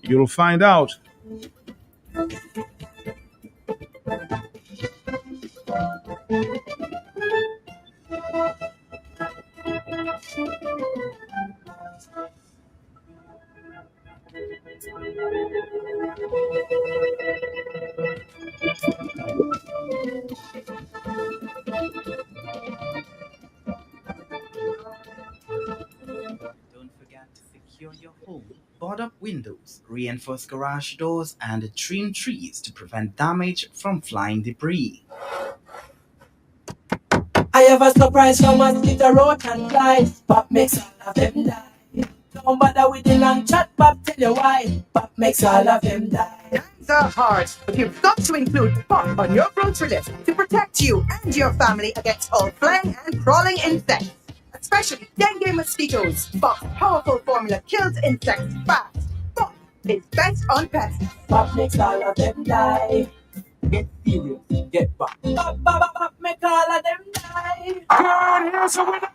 You'll find out. Don't forget to secure your home. Board up windows, reinforce garage doors, and trim trees to prevent damage from flying debris. I have a surprise from a little roach and flies. Pop makes all of them die. Don't bother with the long chat, Pop tell you why. Pop makes all of them die. Times are hard, but you've got to include Pop on your grocery list to protect you and your family against all flying and crawling insects, especially dengue mosquitoes. Pop's powerful formula kills insects fast. Pop is best on pests. Pop makes all of them die. Get serious, get back. Pop, pop, pop, pop, make all of them die. God, here's a winner!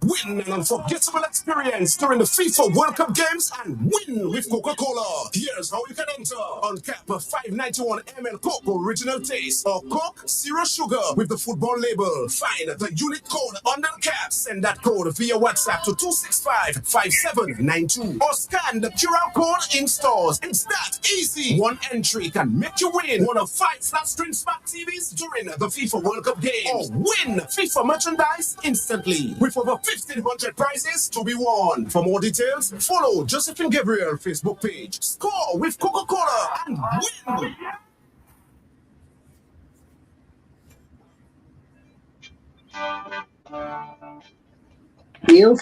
Win an unforgettable experience during the FIFA World Cup games and win with Coca-Cola. Here's how you can enter. On cap a 591 ml Coke Original Taste or Coke Zero Sugar with the football label. Find the unique code under the cap. Send that code via WhatsApp to 265-5792 or scan the QR code in stores. It's that easy. One entry can make you win one of 5 flat screen smart TVs during the FIFA World Cup games. Or win FIFA merchandise instantly with over 1,500 prizes to be won. For more details, follow Josephine Gabriel Facebook page. Score with Coca-Cola and win! Sale.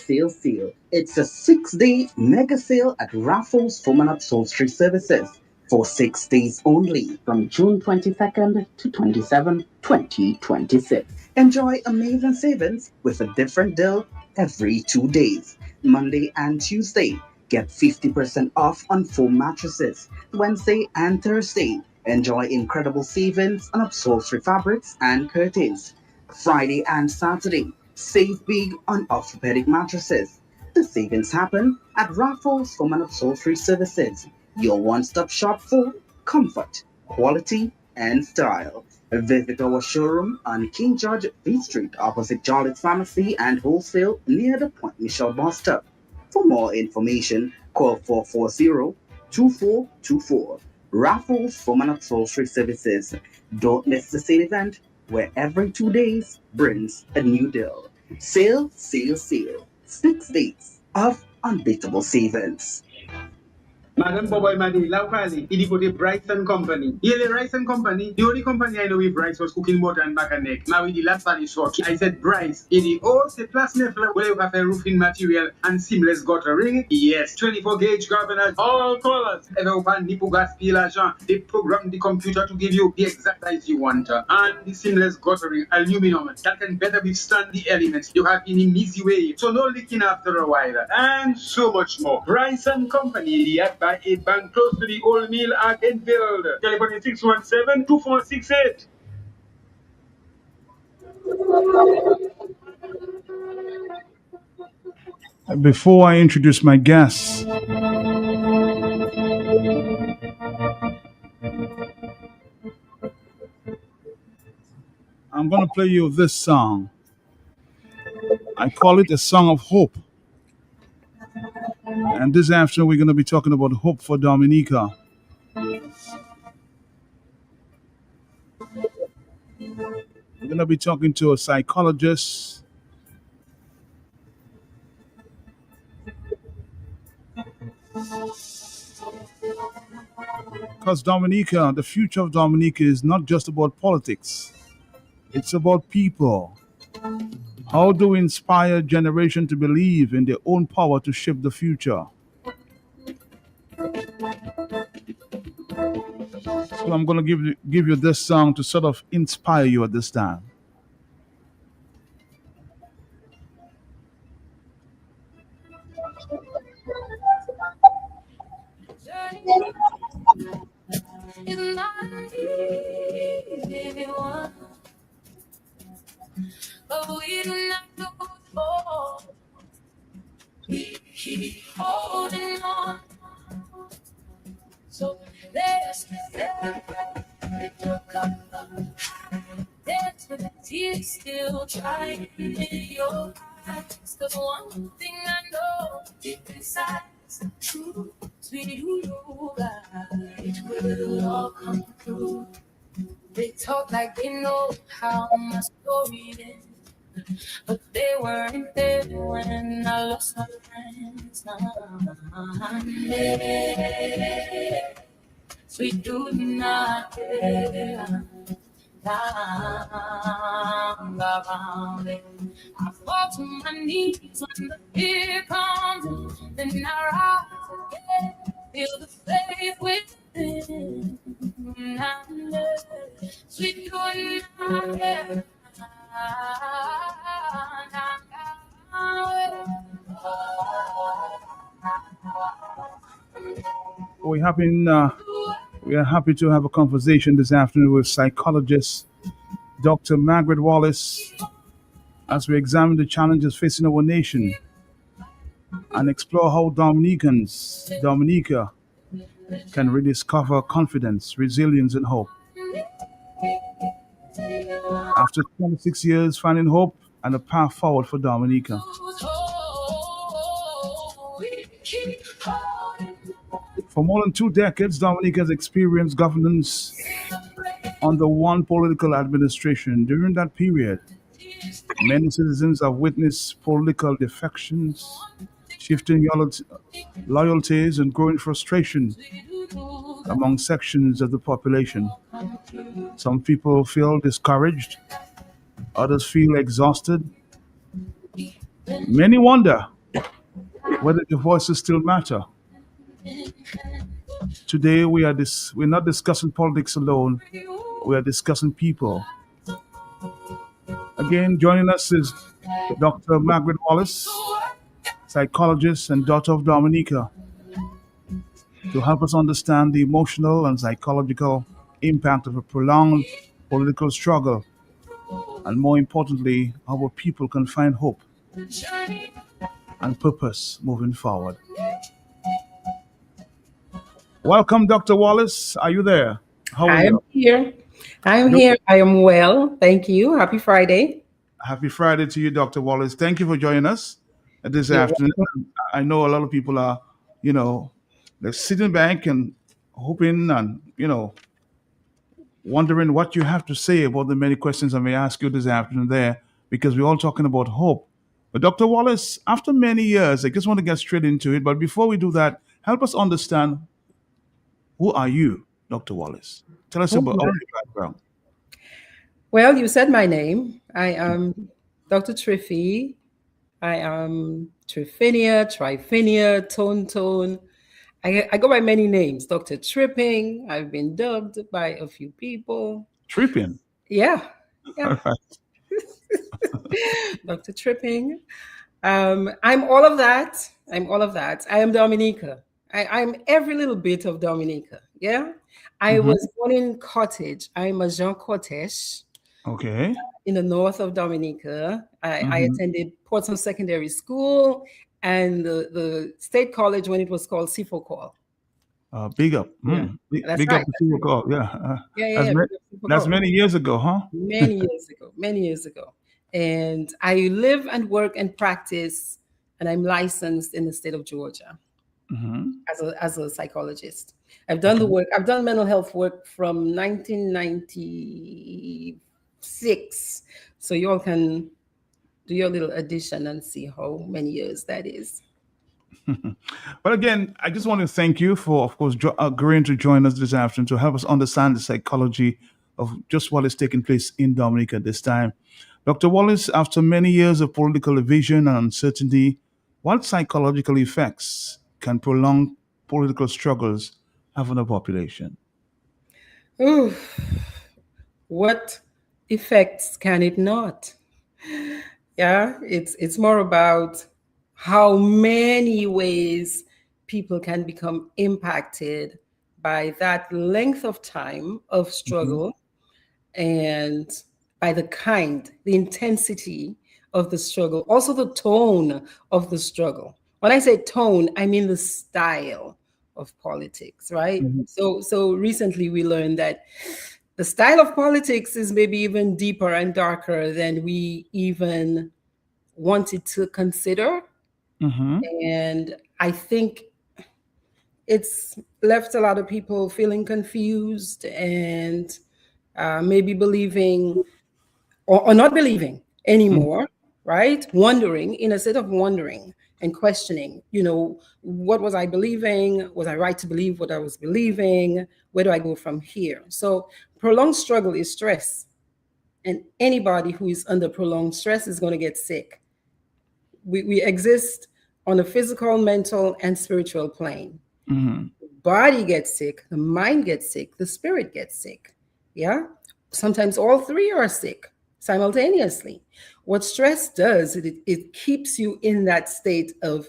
It's a 6-day mega sale at Raffles Foam and Upholstery Services for 6 days only from June 22nd to 27th, 2026. Enjoy amazing savings with a different deal every 2 days. Monday and Tuesday, get 50% off on foam mattresses. Wednesday and Thursday, enjoy incredible savings on upholstery fabrics and curtains. Friday and Saturday, save big on orthopedic mattresses. The savings happen at Raffles Foam and Upholstery Services, your one-stop shop for comfort, quality, and style. Visit our showroom on King George V Street opposite Jolliet's Pharmacy and Wholesale near the Point Michelle bus stop. For more information, call 440-2424. Raffles Foam and Upholstery Services. Don't miss the sale event where every 2 days brings a new deal. Sale. 6 days of unbeatable savings. Madam Boboy Madi, Laukali, Idikote Brights and Company. Yele Rice and Company, the only company I know with Brights was cooking butter and back and neck. Now with the last valley short, I said Brights. In the old plus nefla, where you have a roofing material and seamless guttering. Yes, 24 gauge governors, all colors. Ever open Nipu gas peel agent, they program the computer to give you the exact size you want. And the seamless guttering, aluminum, that can better withstand the elements you have in an easy way. So no leaking after a while. And so much more. Brights and Company, the by 8 bank close to the old mill at Enfield. Telephone 617-2468. Before I introduce my guests, I'm going to play you this song. I call it a song of hope. And this afternoon, we're going to be talking about hope for Dominica. We're going to be talking to a psychologist, because Dominica, the future of Dominica is not just about politics. It's about people. How do we inspire a generation to believe in their own power to shape the future? So I'm going to give you this song to sort of inspire you at this time. It's not an easy one, but we do not lose hope. keep holding on. So let's celebrate. Look up, dance with the tears still trying in your eyes. 'Cause one thing I know deep inside is the truth. Sweet you, it will all come through. They talk like they know how my story ends, but they weren't there when I lost my friends. Sweet do not care. Around it. I fall to my knees when the fear comes in, then I rise again, feel the faith within. Sweet do not care. We happen We are happy to have a conversation this afternoon with psychologist Dr. Margaret Wallace as we examine the challenges facing our nation and explore how Dominica, can rediscover confidence, resilience, and hope. After 26 years, finding hope and a path forward for Dominica. For more than 2 decades, Dominica has experienced governance under one political administration. During that period, many citizens have witnessed political defections, shifting loyalties, and growing frustration among sections of the population. Some people feel discouraged, others feel exhausted. Many wonder whether their voices still matter. Today, we're not discussing politics alone, we are discussing people. Again, joining us is Dr. Margaret Wallace, psychologist and daughter of Dominica, to help us understand the emotional and psychological impact of a prolonged political struggle, and more importantly, how our people can find hope and purpose moving forward. Welcome, Dr. Wallace. Are you there? How are I am you? here. I am Doc- here. I am well. Thank you. Happy Friday. Happy Friday to you, Dr. Wallace. Thank you for joining us this You're afternoon. welcome. I know a lot of people are, you know, they're sitting back and hoping and, wondering what you have to say about the many questions I may ask you this afternoon there, because we're all talking about hope. But Dr. Wallace, after many years, I just want to get straight into it. But before we do that, help us understand, who are you, Dr. Wallace? Tell us Oh, about my. your background. Well, you said my name. I am Dr. Triffy. I am Triphinia, Triphinia, Tone Tone. I go by many names. Dr. Tripping. I've been dubbed by a few people. Tripping. Yeah, yeah. All right. Dr. Tripping. I'm all of that. I'm all of that. I am Dominica. I'm every little bit of Dominica. Yeah. I Mm-hmm. was born in Cottage. I'm a Jean Cortège Okay. in the north of Dominica. I Mm-hmm. attended Portsmouth Secondary School and the state college when it was called Sifokol. Big up. Yeah, that's Big up right. to That's you, right. call. Yeah. Yeah, yeah, That's, yeah. ma- that's Sifokol. many years ago, huh? Many years ago, many years ago. And I live and work and practice, and I'm licensed in the state of Georgia Mm-hmm. as a psychologist. I've done the Okay. work, I've done mental health work from 1996. So you all can do your little addition and see how many years that is. But again, I just want to thank you for, of course, agreeing to join us this afternoon to help us understand the psychology of just what is taking place in Dominica at this time. Dr. Wallace, after many years of political division and uncertainty, what psychological effects can prolonged political struggles have on the population? Ooh, what effects can it not? Yeah, it's more about how many ways people can become impacted by that length of time of Hmm. struggle, and by the intensity of the struggle, also the tone of the struggle. When I say tone, I mean the style of politics, right? Mhm. So recently we learned that the style of politics is maybe even deeper and darker than we even wanted to consider. Mhm. And I think it's left a lot of people feeling confused and maybe believing or not believing Mhm. anymore, right? Wondering, in a state of wondering and questioning, what was I believing? Was I right to believe what I was believing? Where do I go from here? So, prolonged struggle is stress. And anybody who is under prolonged stress is going to get sick. We exist on a physical, mental, and spiritual plane. Mhm. Body gets sick, the mind gets sick, the spirit gets sick. Yeah. Sometimes all three are sick simultaneously. What stress does, it keeps you in that state of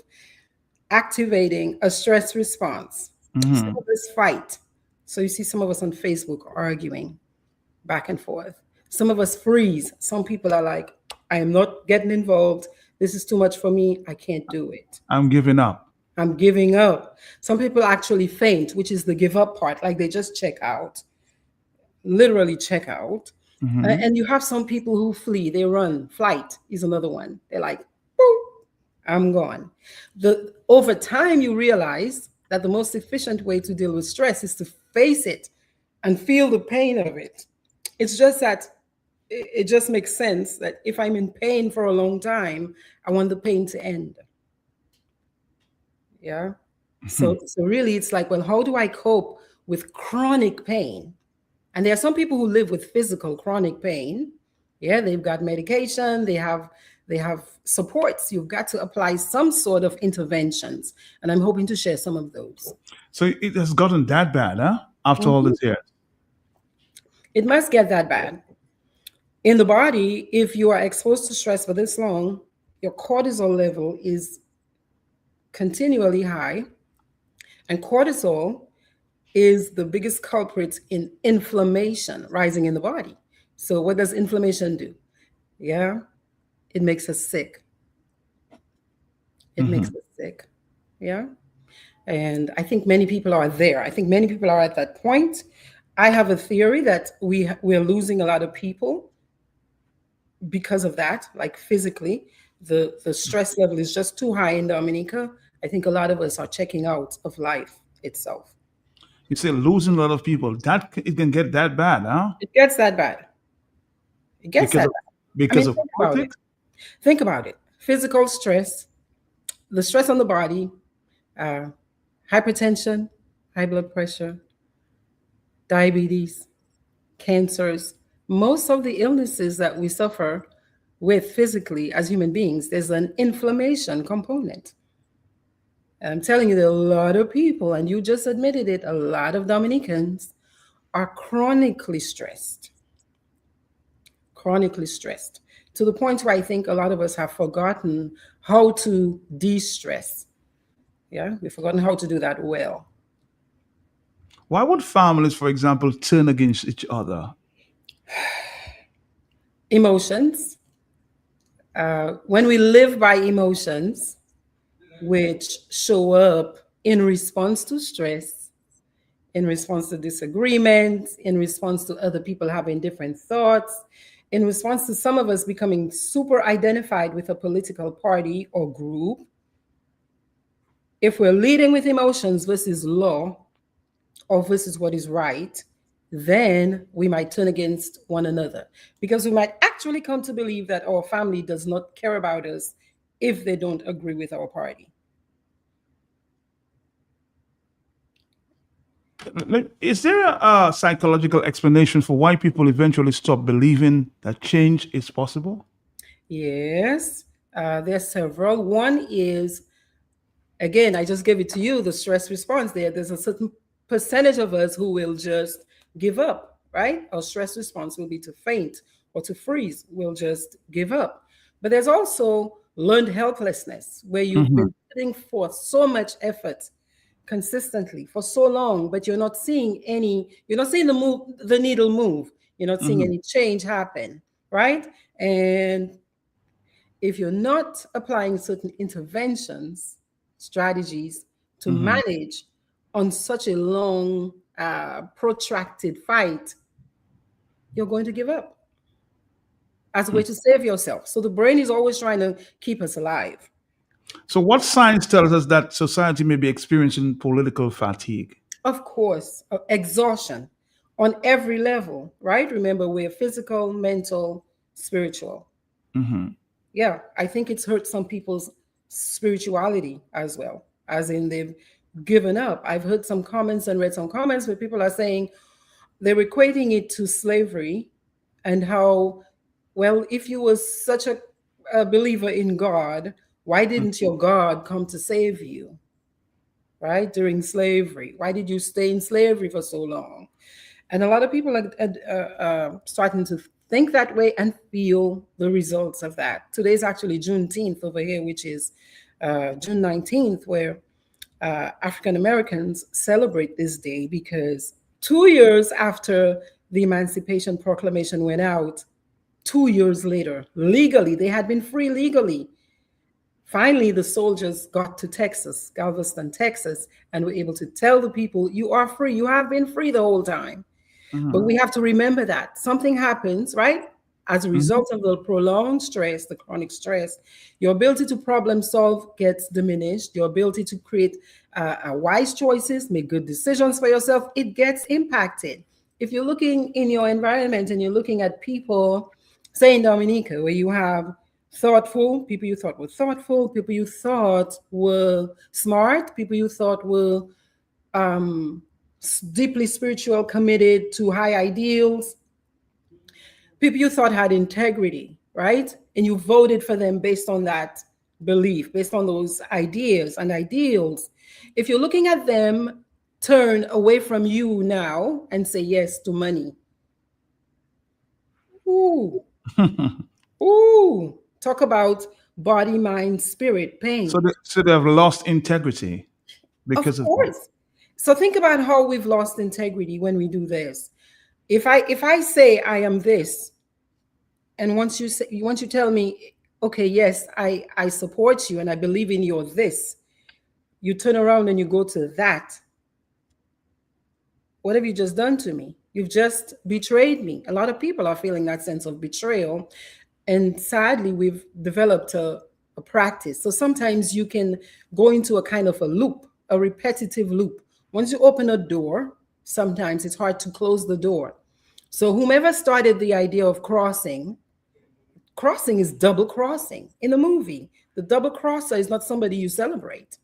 activating a stress response. Some Mhm. of us fight. So you see some of us on Facebook arguing back and forth. Some of us freeze. Some people are like, I am not getting involved. This is too much for me. I can't do it. I'm giving up. I'm giving up. Some people actually faint, which is the give up part, like they just check out, literally check out. Mhm. And you have some people who flee, they run. Flight is another one. They're like, boop, I'm gone. Over time, you realize that the most efficient way to deal with stress is to face it and feel the pain of it. It's just that it just makes sense that if I'm in pain for a long time, I want the pain to end. Yeah. Mhm. So really, it's like, well, how do I cope with chronic pain? And there are some people who live with physical chronic pain. Yeah, they've got medication, they have supports. You've got to apply some sort of interventions, and I'm hoping to share some of those. So it has gotten that bad, huh? After all Mhm. this years. It must get that bad. In the body, if you are exposed to stress for this long, your cortisol level is continually high, and cortisol is the biggest culprit in inflammation rising in the body. So, what does inflammation do? Yeah, it makes us sick. It makes Mhm. us sick. Yeah. And I think many people are there. I think many people are at that point. I have a theory that we're losing a lot of people because of that, like physically. The stress level is just too high in Dominica. I think a lot of us are checking out of life itself. You say losing a lot of people. It can get that bad, huh? It gets that bad. It gets Because that of bad. I because mean, of think about it. politics. Think about it. Physical stress, the stress on the body, uh, hypertension, high blood pressure, diabetes, cancers, most of the illnesses that we suffer with physically as human beings, there's an inflammation component. And I'm telling you, there are a lot of people, and you just admitted it, a lot of Dominicans are chronically stressed, to the point where I think a lot of us have forgotten how to de stress. Yeah, we've forgotten how to do that well. Why would families, for example, turn against each other? Emotions. When we live by emotions, which show up in response to stress, in response to disagreement, in response to other people having different thoughts, in response to some of us becoming super identified with a political party or group. If we're leading with emotions versus law or versus what is right, then we might turn against one another because we might actually come to believe that our family does not care about us if they don't agree with our party. Is there a psychological explanation for why people eventually stop believing that change is possible? Yes, there are several. One is, again, I just gave it to you, the stress response there. There's a certain percentage of us who will just give up, right? Our stress response will be to faint or to freeze. We'll just give up. But there's also learned helplessness, where you've Hmm. been putting forth so much effort consistently for so long, but you're not seeing the needle move. You're not seeing Hmm. any change happen, right? And if you're not applying certain interventions, strategies to manage on such a long, protracted fight, you're going to give up as a way to save yourself. So the brain is always trying to keep us alive. So, what science tells us that society may be experiencing political fatigue? Of course, exhaustion on every level, right? Remember, we're physical, mental, spiritual. Yeah, I think it's hurt some people's spirituality as well, as in they've given up. I've heard some comments and read some comments where people are saying they're equating it to slavery and how, well, if you were such a believer in God, why didn't your God come to save you, right? During slavery? Why did you stay in slavery for so long? And a lot of people are starting to think that way and feel the results of that. Today's actually Juneteenth over here, which is June 19th, where African Americans celebrate this day because 2 years after the Emancipation Proclamation went out, 2 years later, legally, they had been free legally. Finally, the soldiers got to Texas, Galveston, Texas, and were able to tell the people, you are free. You have been free the whole time. But we have to remember that something happens, right? As a result of the prolonged stress, the chronic stress, your ability to problem solve gets diminished. Your ability to create wise choices, make good decisions for yourself, it gets impacted. If you're looking in your environment and you're looking at people, say in Dominica, where you have thoughtful people you thought were thoughtful, people you thought were smart, people you thought were deeply spiritual, committed to high ideals, people you thought had integrity, right? And you voted for them based on that belief, based on those ideas and ideals. If you're looking at them turn away from you now and say yes to money, ooh, ooh, talk about body, mind, spirit, pain. So they have lost integrity Of because of that. course. So think about how we've lost integrity when we do this. If I say I am this, and once you tell me, okay, yes, I support you and I believe in your this, you turn around and you go to that. What have you just done to me? You've just betrayed me. A lot of people are feeling that sense of betrayal. And sadly, we've developed a practice. So sometimes you can go into a kind of a loop, a repetitive loop. Once you open a door, sometimes it's hard to close the door. So whomever started the idea of crossing is double crossing in a movie. The double crosser is not somebody you celebrate.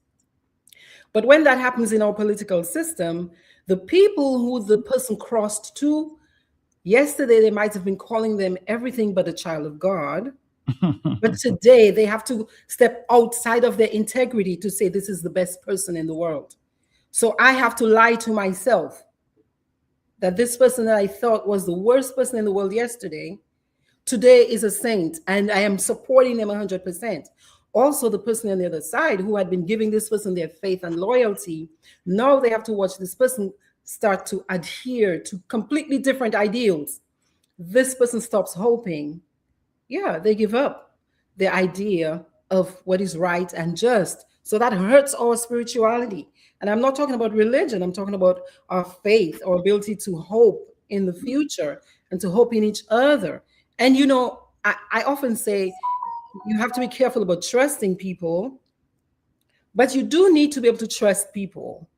But when that happens in our political system, the people who the person crossed to, yesterday they might have been calling them everything but a child of God. But today they have to step outside of their integrity to say this is the best person in the world. So I have to lie to myself that this person that I thought was the worst person in the world yesterday, today is a saint, and I am supporting them 100%. Also, the person on the other side who had been giving this person their faith and loyalty, now they have to watch this person start to adhere to completely different ideals. This person stops hoping. Yeah, they give up the idea of what is right and just. So that hurts our spirituality. And I'm not talking about religion, I'm talking about our faith, our ability to hope in the future and to hope in each other. And I often say you have to be careful about trusting people, but you do need to be able to trust people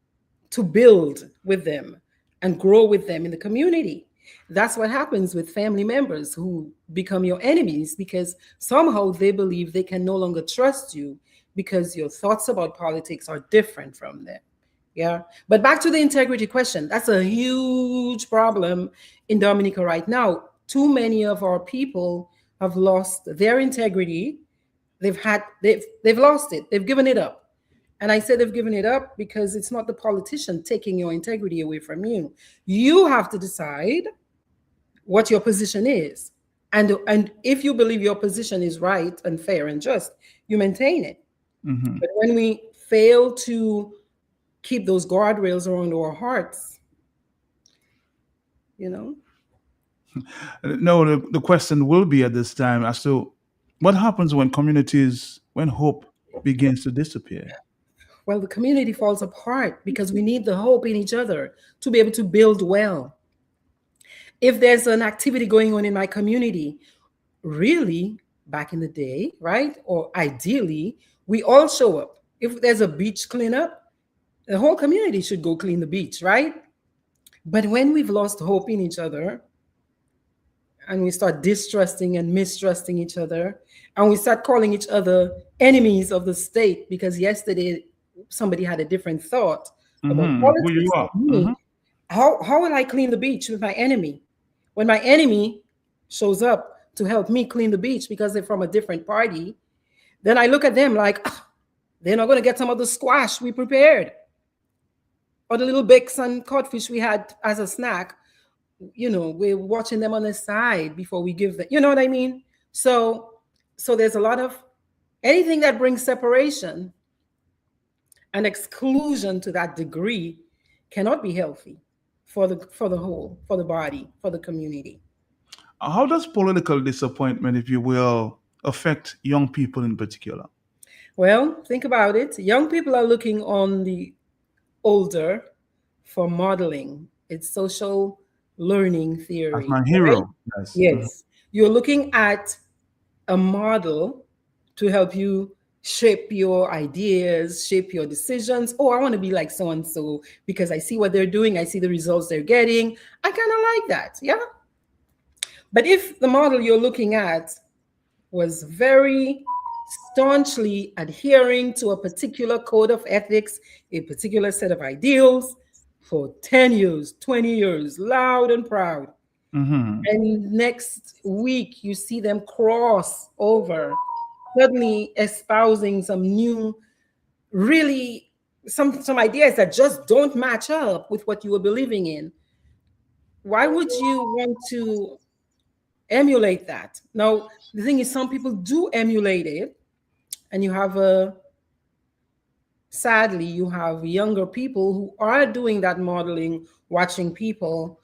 to build with them and grow with them in the community. That's what happens with family members who become your enemies because somehow they believe they can no longer trust you because your thoughts about politics are different from them. Yeah. But back to the integrity question. That's a huge problem in Dominica right now. Too many of our people have lost their integrity. They've lost it. They've given it up. And I say they've given it up because it's not the politician taking your integrity away from you. You have to decide what your position is. And if you believe your position is right and fair and just, you maintain it. But when we fail to keep those guardrails around our hearts, No, the question will be at this time as to what happens when hope begins to disappear. Well, the community falls apart because we need the hope in each other to be able to build well. If there's an activity going on in my community, really, back in the day, right? Or ideally, we all show up. If there's a beach cleanup, the whole community should go clean the beach, right? But when we've lost hope in each other and we start distrusting and mistrusting each other, and we start calling each other enemies of the state because yesterday somebody had a different thought about Who you politics are? than me, how will I clean the beach with my enemy? When my enemy shows up to help me clean the beach because they're from a different party, then I look at them like, "Ah, they're not going to get some of the squash we prepared or the little bakes and codfish we had as a snack. We're watching them on the side before we give them, you know what I mean? So there's a lot of anything that brings separation and exclusion to that degree cannot be healthy for the whole, for the body, for the community. How does political disappointment, if you will, affect young people in particular? Well, think about it. Young people are looking on the older for modeling. It's social learning As theory, my right? hero, yes. Yes. You're looking at a model to help you shape your ideas, shape your decisions. Oh, I want to be like so and so because I see what they're doing, I see the results they're getting. I kind of like that. Yeah. But if the model you're looking at was very staunchly adhering to a particular code of ethics, a particular set of ideals for 10 years, 20 years, loud and proud, and next week you see them cross over, suddenly espousing some new, really some ideas that just don't match up with what you were believing in. Why would you want to emulate that? Now, the thing is, some people do emulate it, and sadly, you have younger people who are doing that modeling, watching people.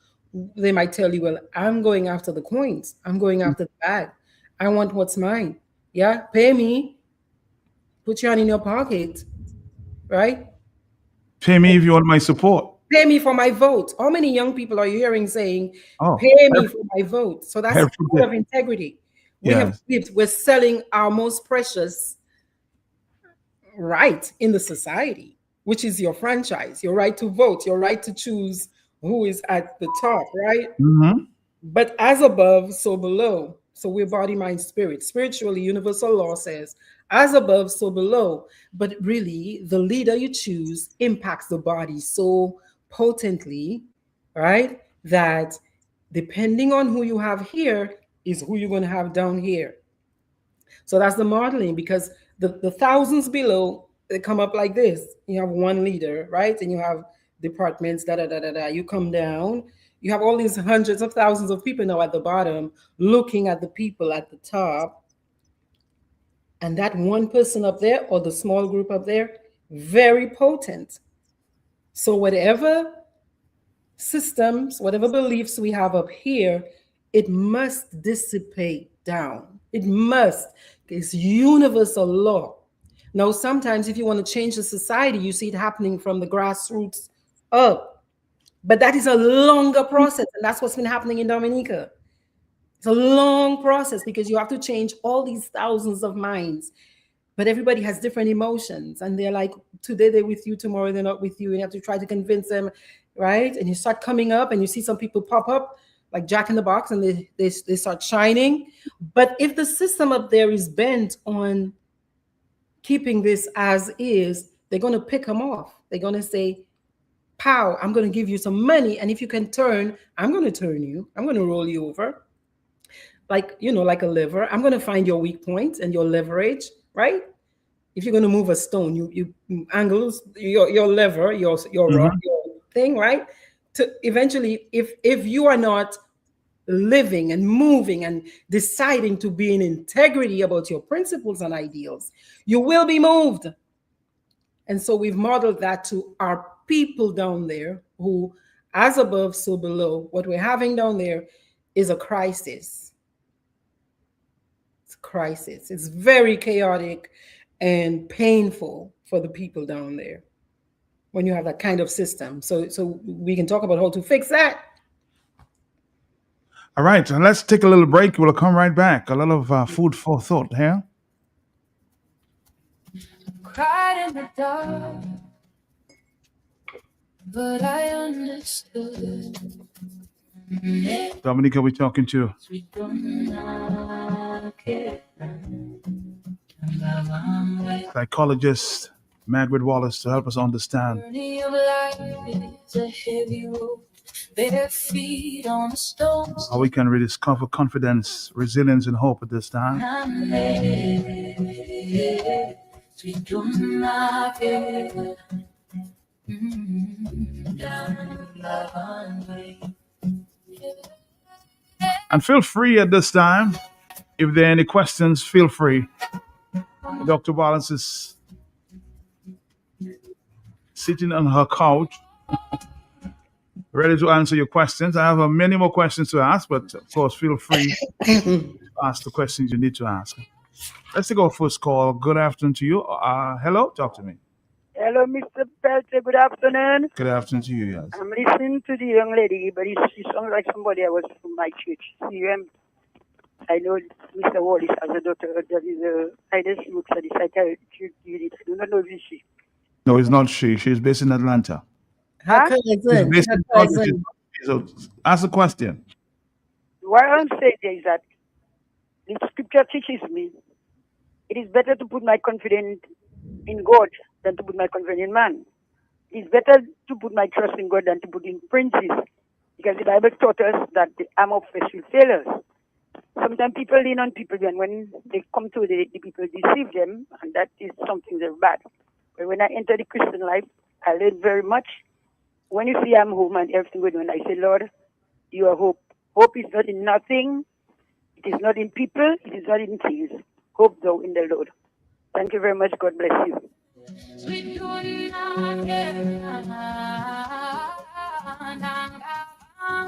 They might tell you, well, I'm going after the coins, I'm going after the bag, I want what's mine. Yeah, pay me, put your hand in your pocket, right? Pay me if you want my support. Pay me for my vote. How many young people are you hearing saying, Oh, pay me for my vote? So that's every out day. of integrity. Yes. We're selling our most precious right in the society, which is your franchise, your right to vote, your right to choose who is at the top, right? But as above, so below. So we're body, mind, spirit. Spiritually, universal law says, as above, so below. But really, the leader you choose impacts the body so potently, right? That depending on who you have here is who you're going to have down here. So that's the modeling, because the thousands below, they come up like this. You have one leader, right? And you have departments, da da da da da. You come down, you have all these hundreds of thousands of people now at the bottom looking at the people at the top. And that one person up there or the small group up there, very potent. So whatever systems, whatever beliefs we have up here, it must dissipate down. It must. It's universal law. Now, sometimes if you want to change the society, you see it happening from the grassroots up. But that is a longer process, and that's what's been happening in Dominica. It's a long process because you have to change all these thousands of minds. But everybody has different emotions, and they're like, today they're with you, tomorrow they're not with you, and you have to try to convince them, right? And you start coming up, and you see some people pop up like Jack in the Box, and they start shining. But if the system up there is bent on keeping this as is, they're going to pick them off. They're going to say, pow, I'm going to give you some money, and if you can turn, I'm going to turn you. I'm going to roll you over. Like, like a lever. I'm going to find your weak points and your leverage, right? If you're going to move a stone, you angle your lever, your rock, your thing, right? To eventually, if you are not living and moving and deciding to be in integrity about your principles and ideals, you will be moved. And so we've modeled that to our people down there who, as above, so below. What we're having down there is a crisis. It's a crisis. It's very chaotic. and painful for the people down there when you have that kind of system. So we can talk about how to fix that. All right, and let's take a little break. We'll come right back. A little food for thought here. Cried in the dark, but I understood. Dominica, we're talking to We don't care. psychologist Margaret Wallace to help us understand Journey of life is a heavy road. Bare feet on the stones. how we can rediscover confidence, resilience, and hope at this time. I'm led. We don't care. Down the highway. And feel free at this time. If there are any questions, feel free. Dr. Wallace is sitting on her couch, ready to answer your questions. I have many more questions to ask, but of course, feel free to ask the questions you need to ask. Let's take our first call. Good afternoon to you. Hello, talk to me. Hello, Mr. Pelter. Good afternoon. Good afternoon to you, yes. I'm listening to the young lady, but she sounds like somebody I was from my church. CUM. I know Mr. Wallace has a daughter that is I just looks at the psychiatric unit. I do not know if it's she. No, it's not she. She's based in Atlanta. Her She's cousin, based her in cousin. cousin. So ask a question. What I'm saying is that the scripture teaches me it is better to put my confidence in God than to put my confidence in man. It's better to put my trust in God than to put in princes. Because the Bible taught us that the arm of flesh will fail us. Sometimes people lean on people, and when they come to the people deceive them, and that is something very bad. But when I enter the Christian life, I learned very much. When you see I'm home and everything going on, I say, Lord, you are hope. Hope is not in nothing. It is not in people. It is not in things. Hope thou in the Lord. Thank you very much. God bless you.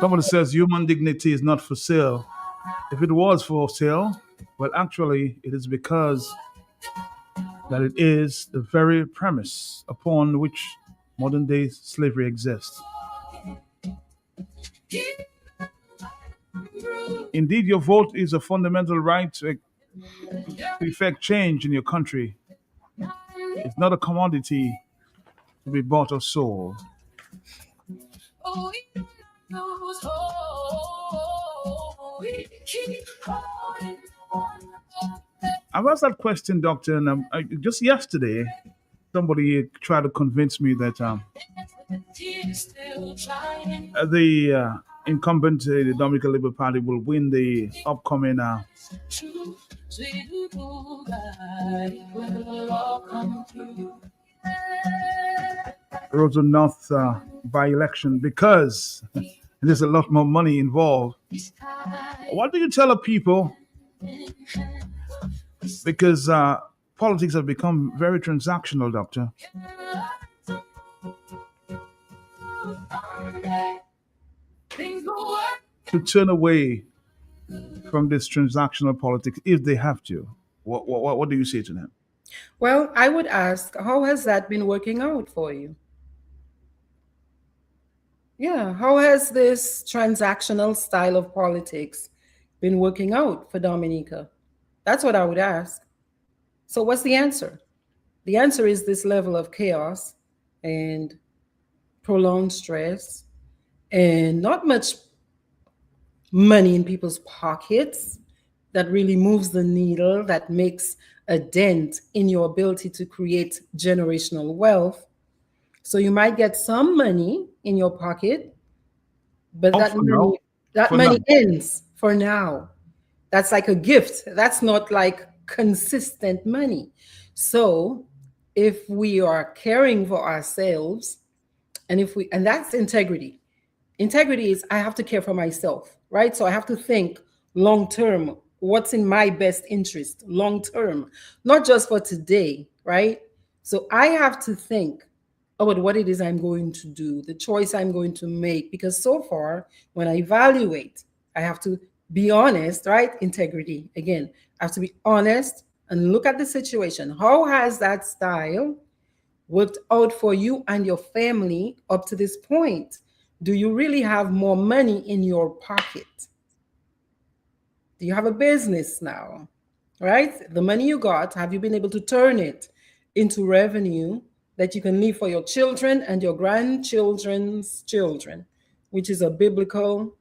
Somebody says human dignity is not for sale. If it was for sale, well, actually, it is because that it is the very premise upon which modern day slavery exists. Indeed, your vote is a fundamental right to effect change in your country. It's not a commodity to be bought or sold. I've asked that question, Doctor, and just yesterday, somebody tried to convince me that the incumbent, the Dominica Labour Party, will win the upcoming Roseau North by-election because there's a lot more money involved. What do you tell the people? Because politics have become very transactional, Doctor. To turn away from this transactional politics if they have to. What do you say to them? Well, I would ask, how has that been working out for you? Yeah, how has this transactional style of politics been working out for Dominica? That's what I would ask. So, what's the answer? The answer is this level of chaos and prolonged stress and not much money in people's pockets that really moves the needle, that makes a dent in your ability to create generational wealth. So you might get some money in your pocket, but that money ends for now. That's like a gift. That's not like consistent money. So if we are caring for ourselves, and that's integrity. Integrity is I have to care for myself, right? So I have to think long term, what's in my best interest long term, not just for today, right? So I have to think about what it is I'm going to do, the choice I'm going to make, because so far, when I evaluate, I have to be honest, right? Integrity. Again, I have to be honest. and look at the situation. How has that style worked out for you and your family up to this point? Do you really have more money in your pocket? Do you have a business now? Right? The money you got, have you been able to turn it into revenue that you can leave for your children and your grandchildren's children, which is a biblical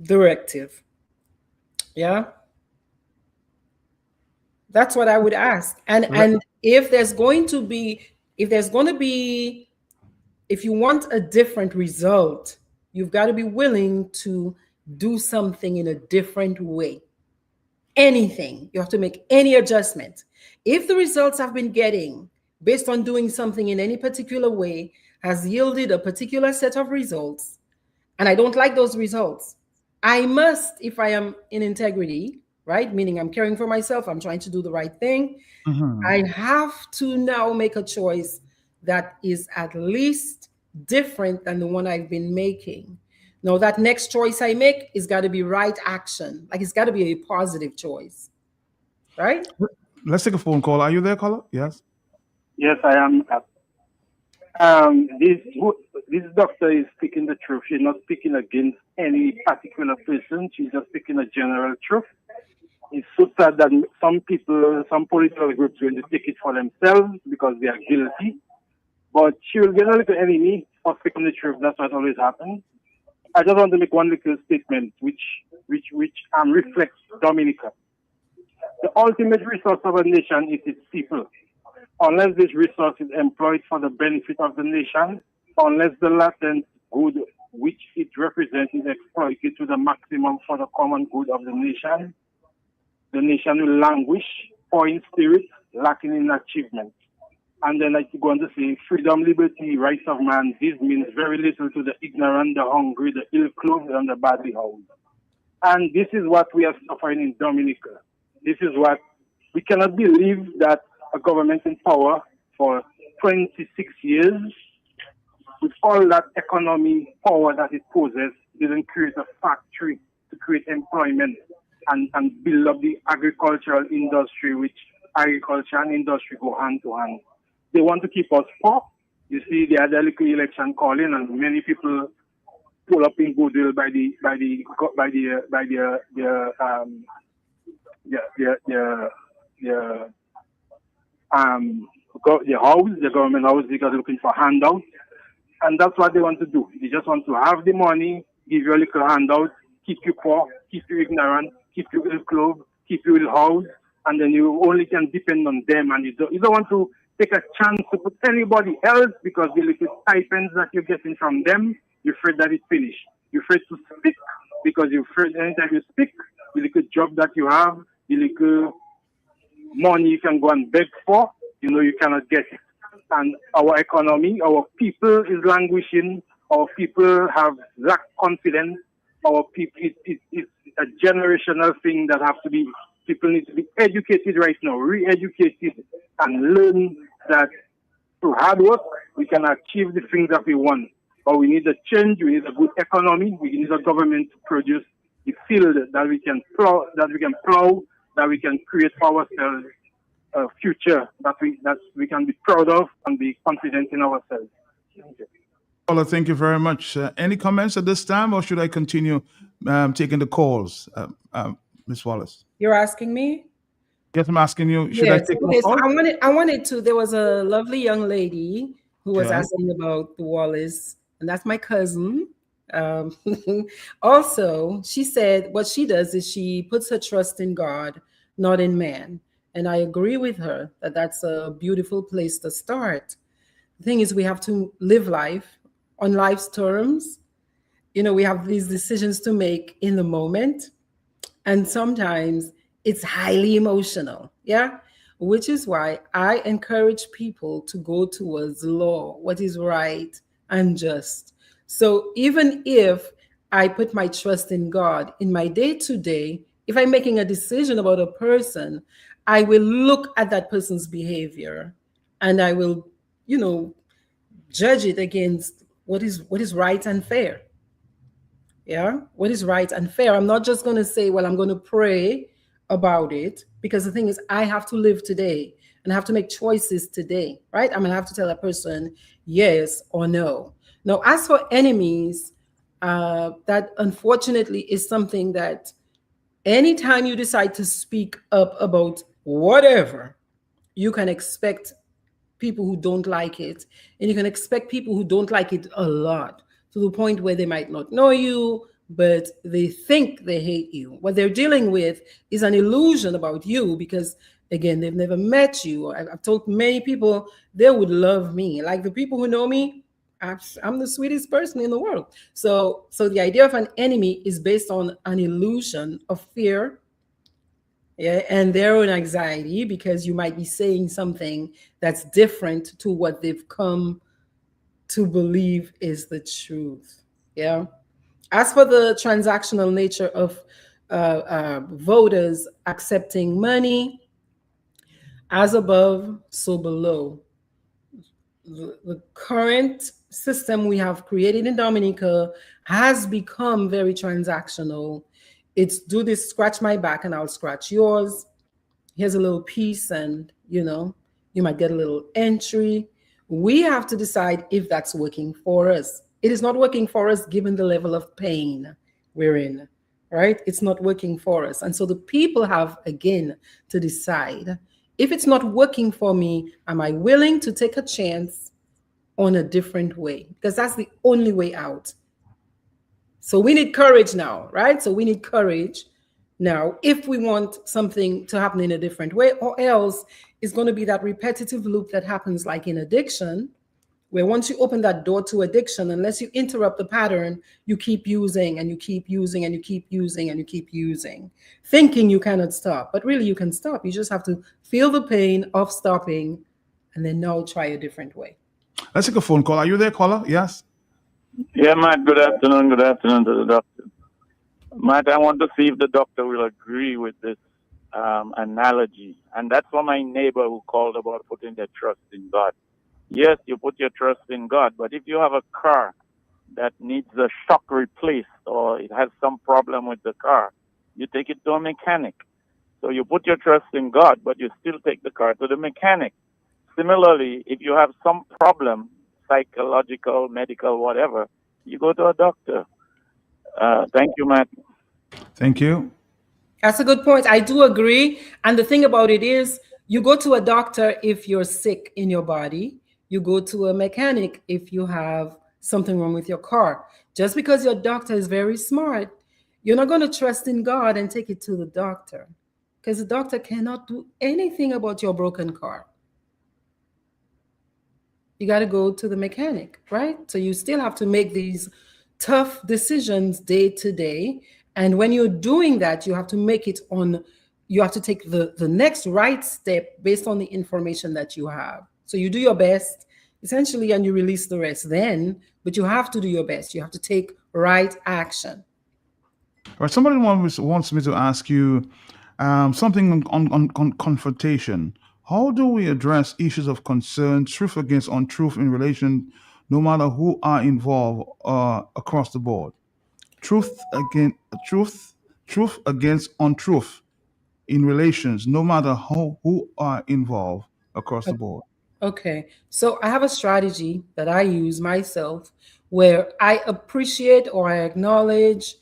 directive? Yeah, that's what I would ask. And Le- and if there's going to be, if there's going to be, if you want a different result, you've got to be willing to do something in a different way. Anything, you have to make any adjustment. If the results I've been getting based on doing something in any particular way has yielded a particular set of results, and I don't like those results, I must, if I am in integrity, right, meaning I'm caring for myself, I'm trying to do the right thing, Mhm. I have to now make a choice that is at least different than the one I've been making. Now, that next choice I make is got to be right action. Like, it's got to be a positive choice, right? Let's take a phone call. Are you there, caller? Yes. Yes, I am. This doctor is speaking the truth. She's not speaking against any particular person. She's just speaking a general truth. It's so sad that some people, some political groups, will take it for themselves because they are guilty. But she will get a little enemy for speaking the truth. That's what always happens. I just want to make one little statement, which reflects Dominica. The ultimate resource of a nation is its people. Unless this resource is employed for the benefit of the nation, unless the latent good which it represents is exploited to the maximum for the common good of the nation will languish, poor in spirit, lacking in achievement. And then I go on to say, freedom, liberty, rights of man, this means very little to the ignorant, the hungry, the ill-clothed, and the badly housed. And this is what we are suffering in Dominica. This is what we cannot believe that a government in power for 26 years, with all that economy power that it possesses, didn't create a factory to create employment and build up the agricultural industry, which agriculture and industry go hand to hand. They want to keep us poor. You see, they had a little election calling, and many people pull up in goodwill by the the the house, the government house, because they're looking for handouts. And that's what they want to do. They just want to have the money, give you a little handout, keep you poor, keep you ignorant, keep you ill-clothed, keep you ill-housed, and then you only can depend on them. And you don't want to take a chance to put anybody else because the little stipends that you're getting from them, you're afraid that it's finished. You're afraid to speak because you're afraid anytime you speak, the little job that you have, the little money you can go and beg for, you cannot get it. And our economy, our people is languishing. Our people have lack confidence. Our people, it's a generational thing that have to be, people need to be educated right now, re-educated, and learn that through hard work, we can achieve the things that we want. But we need a change, we need a good economy, we need a government to produce the field that we can plow, that we can create for ourselves a future that we can be proud of and be confident in ourselves. Thank you. Caller, thank you very much. Any comments at this time, or should I continue taking the calls, Miss Wallace? You're asking me? Yes, I'm asking you. Should I Yes. take more Okay. So calls? I wanted to. There was a lovely young lady who was Okay. asking about the Wallace, and that's my cousin. Um, also, she said what she does is she puts her trust in God, not in man. And I agree with her that that's a beautiful place to start. The thing is, we have to live life on life's terms. We have these decisions to make in the moment, and sometimes it's highly emotional. Yeah, which is why I encourage people to go towards law, what is right and just. So even if I put my trust in God in my day to day, if I'm making a decision about a person, I will look at that person's behavior, and I will, you know judge it against what is right and fair. Yeah, what is right and fair. I'm not just going to say, well, I'm going to pray about it, because the thing is, I have to live today and I have to make choices today, right? I'm gonna have to tell a person yes or no. Now, as for enemies, that unfortunately is something that anytime you decide to speak up about whatever, you can expect people who don't like it, and you can expect people who don't like it a lot, to the point where they might not know you, but they think they hate you. What they're dealing with is an illusion about you, because again, they've never met you. I've told many people they would love me, like the people who know me. I'm the sweetest person in the world. So the idea of an enemy is based on an illusion of fear, yeah, and their own anxiety, because you might be saying something that's different to what they've come to believe is the truth. Yeah. As for the transactional nature of voters accepting money, as above, so below. The current system we have created in Dominica has become very transactional. It's do this, scratch my back, and I'll scratch yours. Here's a little piece, and you might get a little entry. We have to decide if that's working for us. It is not working for us given the level of pain we're in, right? It's not working for us. And so the people have, again, to decide, if it's not working for me, am I willing to take a chance on a different way? Because that's the only way out. So we need courage now, right? So we need courage now if we want something to happen in a different way, or else it's going to be that repetitive loop that happens like in addiction, where once you open that door to addiction, unless you interrupt the pattern, you keep using and you keep using and you keep using and you keep using, thinking you cannot stop. But really, you can stop. You just have to feel the pain of stopping and then now try a different way. Let's take a phone call. Are you there, caller? Yes. Yeah, Matt, good afternoon. Good afternoon to the doctor. Matt, I want to see if the doctor will agree with this analogy. And that's for my neighbor who called about putting their trust in God. Yes, you put your trust in God, but if you have a car that needs a shock replaced or it has some problem with the car, you take it to a mechanic. So you put your trust in God, but you still take the car to the mechanic. Similarly, if you have some problem, psychological, medical, whatever, you go to a doctor. Thank you, Matt. Thank you. That's a good point. I do agree. And the thing about it is, you go to a doctor if you're sick in your body. You go to a mechanic if you have something wrong with your car. Just because your doctor is very smart, you're not going to trust in God and take it to the doctor, because the doctor cannot do anything about your broken car. You got to go to the mechanic, right? So you still have to make these tough decisions day to day. And when you're doing that, you have to make it on, you have to take the next right step based on the information that you have. So you do your best, essentially, and you release the rest then, but you have to do your best. You have to take right action. All right. Somebody wants me to ask you something on confrontation. How do we address issues of concern, truth against untruth in relation, no matter who are involved across the board? Truth against truth, truth against untruth in relations, no matter who are involved across the board. Okay, so I have a strategy that I use myself where I appreciate or I acknowledge.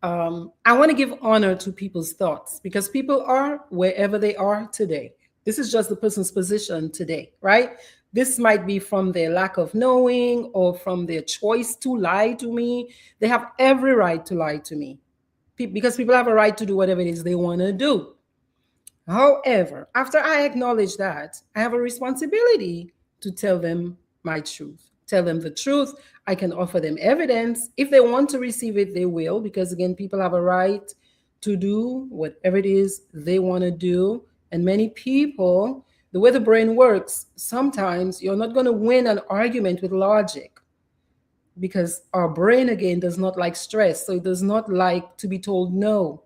I want to give honor to people's thoughts, because people are wherever they are today. This is just the person's position today, right? This might be from their lack of knowing or from their choice to lie to me. They have every right to lie to me, because people have a right to do whatever it is they want to do. However, after I acknowledge that, I have a responsibility to tell them my truth. Tell them the truth. I can offer them evidence. If they want to receive it, they will, because again, people have a right to do whatever it is they want to do. And many people, the way the brain works, sometimes you're not going to win an argument with logic, because our brain, again, does not like stress. So it does not like to be told no.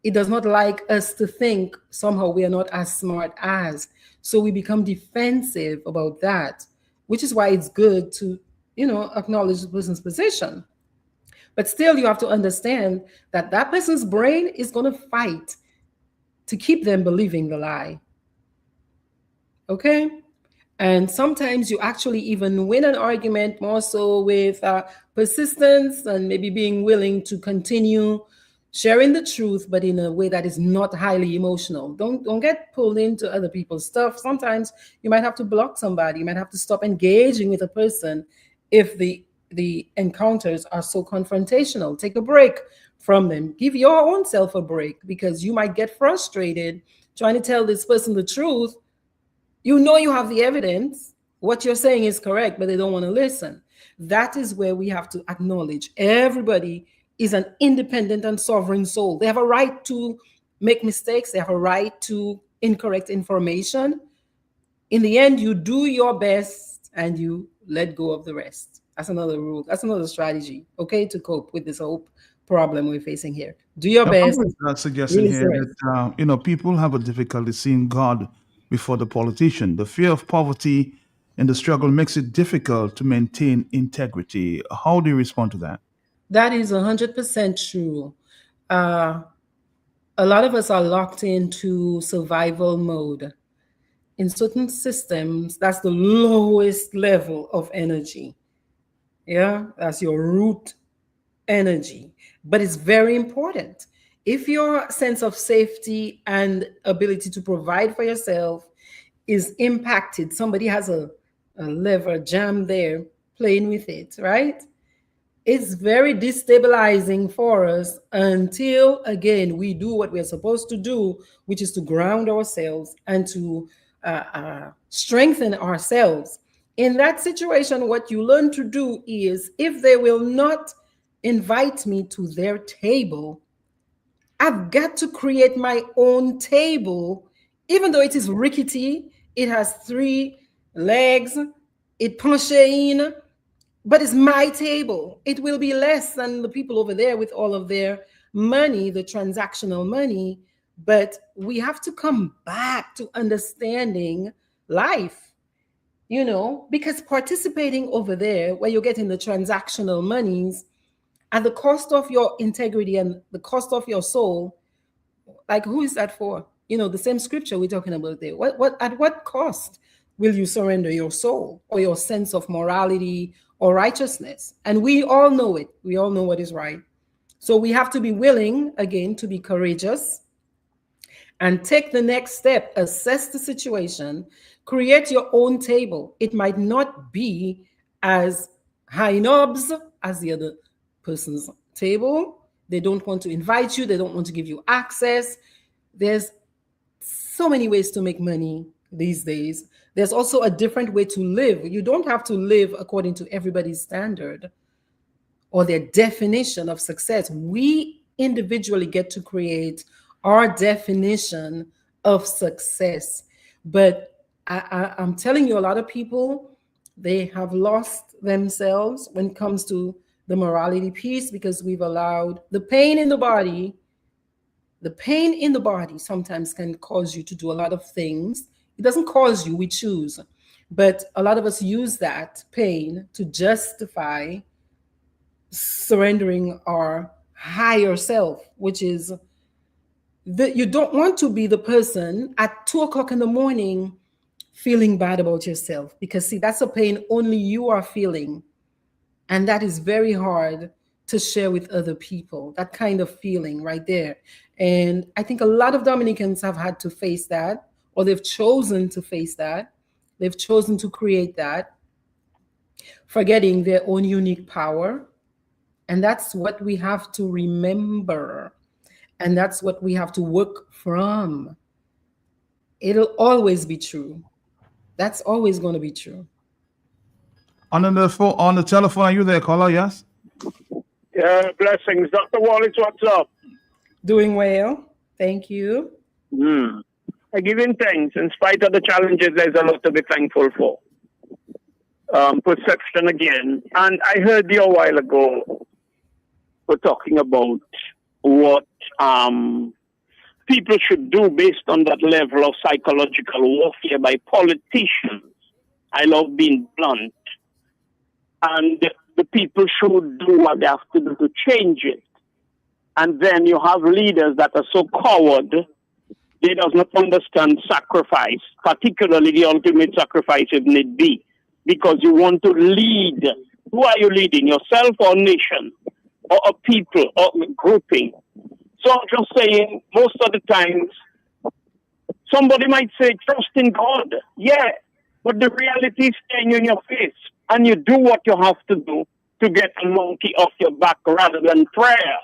It does not like us to think somehow we are not as smart as. So we become defensive about that, which is why it's good to, acknowledge the person's position. But still, you have to understand that that person's brain is going to fight to keep them believing the lie. Okay? And sometimes you actually even win an argument more so with persistence and maybe being willing to continue sharing the truth, but in a way that is not highly emotional. Don't get pulled into other people's stuff. Sometimes you might have to block somebody. You might have to stop engaging with a person if the encounters are so confrontational. Take a break from them. Give your own self a break, because you might get frustrated trying to tell this person the truth. You know you have the evidence. What you're saying is correct, but they don't want to listen. That is where we have to acknowledge everybody is an independent and sovereign soul. They have a right to make mistakes. They have a right to incorrect information. In the end, you do your best and you let go of the rest. That's another rule. That's another strategy, okay, to cope with this whole problem we're facing here. Do your Now, best. someone is suggesting Release here the rest. that people have a difficulty seeing God before the politician. The fear of poverty and the struggle makes it difficult to maintain integrity. How do you respond to that? That is 100% true. Uh, a lot of us are locked into survival mode. In certain systems, that's the lowest level of energy. Yeah, that's your root energy. But it's very important. If your sense of safety and ability to provide for yourself is impacted, somebody has a lever jam there playing with it, right? It's very destabilizing for us until again we do what we're supposed to do, which is to ground ourselves and to strengthen ourselves. In that situation, what you learn to do is, if they will not invite me to their table, I've got to create my own table. Even though it is rickety, it has 3 legs, it punches in, but it's my table. It will be less than the people over there with all of their money, the transactional money. But we have to come back to understanding life, because participating over there where you're getting the transactional monies at the cost of your integrity and the cost of your soul, like, who is that for? The same scripture we're talking about there. At what cost will you surrender your soul or your sense of morality or righteousness? And we all know it. We all know what is right. So we have to be willing, again, to be courageous and take the next step, assess the situation, create your own table. It might not be as high knobs as the other person's table. They don't want to invite you. They don't want to give you access. There's so many ways to make money these days. There's also a different way to live. You don't have to live according to everybody's standard or their definition of success. We individually get to create our definition of success. But I'm telling you, a lot of people, they have lost themselves when it comes to the morality piece, because we've allowed the pain in the body. The pain in the body sometimes can cause you to do a lot of things. It doesn't cause you, we choose. But a lot of us use that pain to justify surrendering our higher self, which is that you don't want to be the person at 2 o'clock in the morning feeling bad about yourself, because see, that's a pain only you are feeling. And that is very hard to share with other people, that kind of feeling right there. And I think a lot of Dominicans have had to face that, or they've chosen to face that. They've chosen to create that, forgetting their own unique power. And that's what we have to remember. And that's what we have to work from. It'll always be true. That's always going to be true. On the telephone, are you there, caller? Yes. Yeah, blessings. Dr. Wallace, what's up? Doing well. Thank you. I give him thanks. In spite of the challenges, there's a lot to be thankful for. Perception again. And I heard you a while ago, we're talking about what people should do based on that level of psychological warfare by politicians. I love being blunt. And the people should do what they have to do to change it. And then you have leaders that are so coward, They does not understand sacrifice, particularly the ultimate sacrifice if need be, because you want to lead. Who are you leading? Yourself or nation or a people or a grouping? So I'm just saying, most of the times, somebody might say, trust in God. Yeah, but the reality is staring you in your face, and you do what you have to do to get a monkey off your back rather than prayer.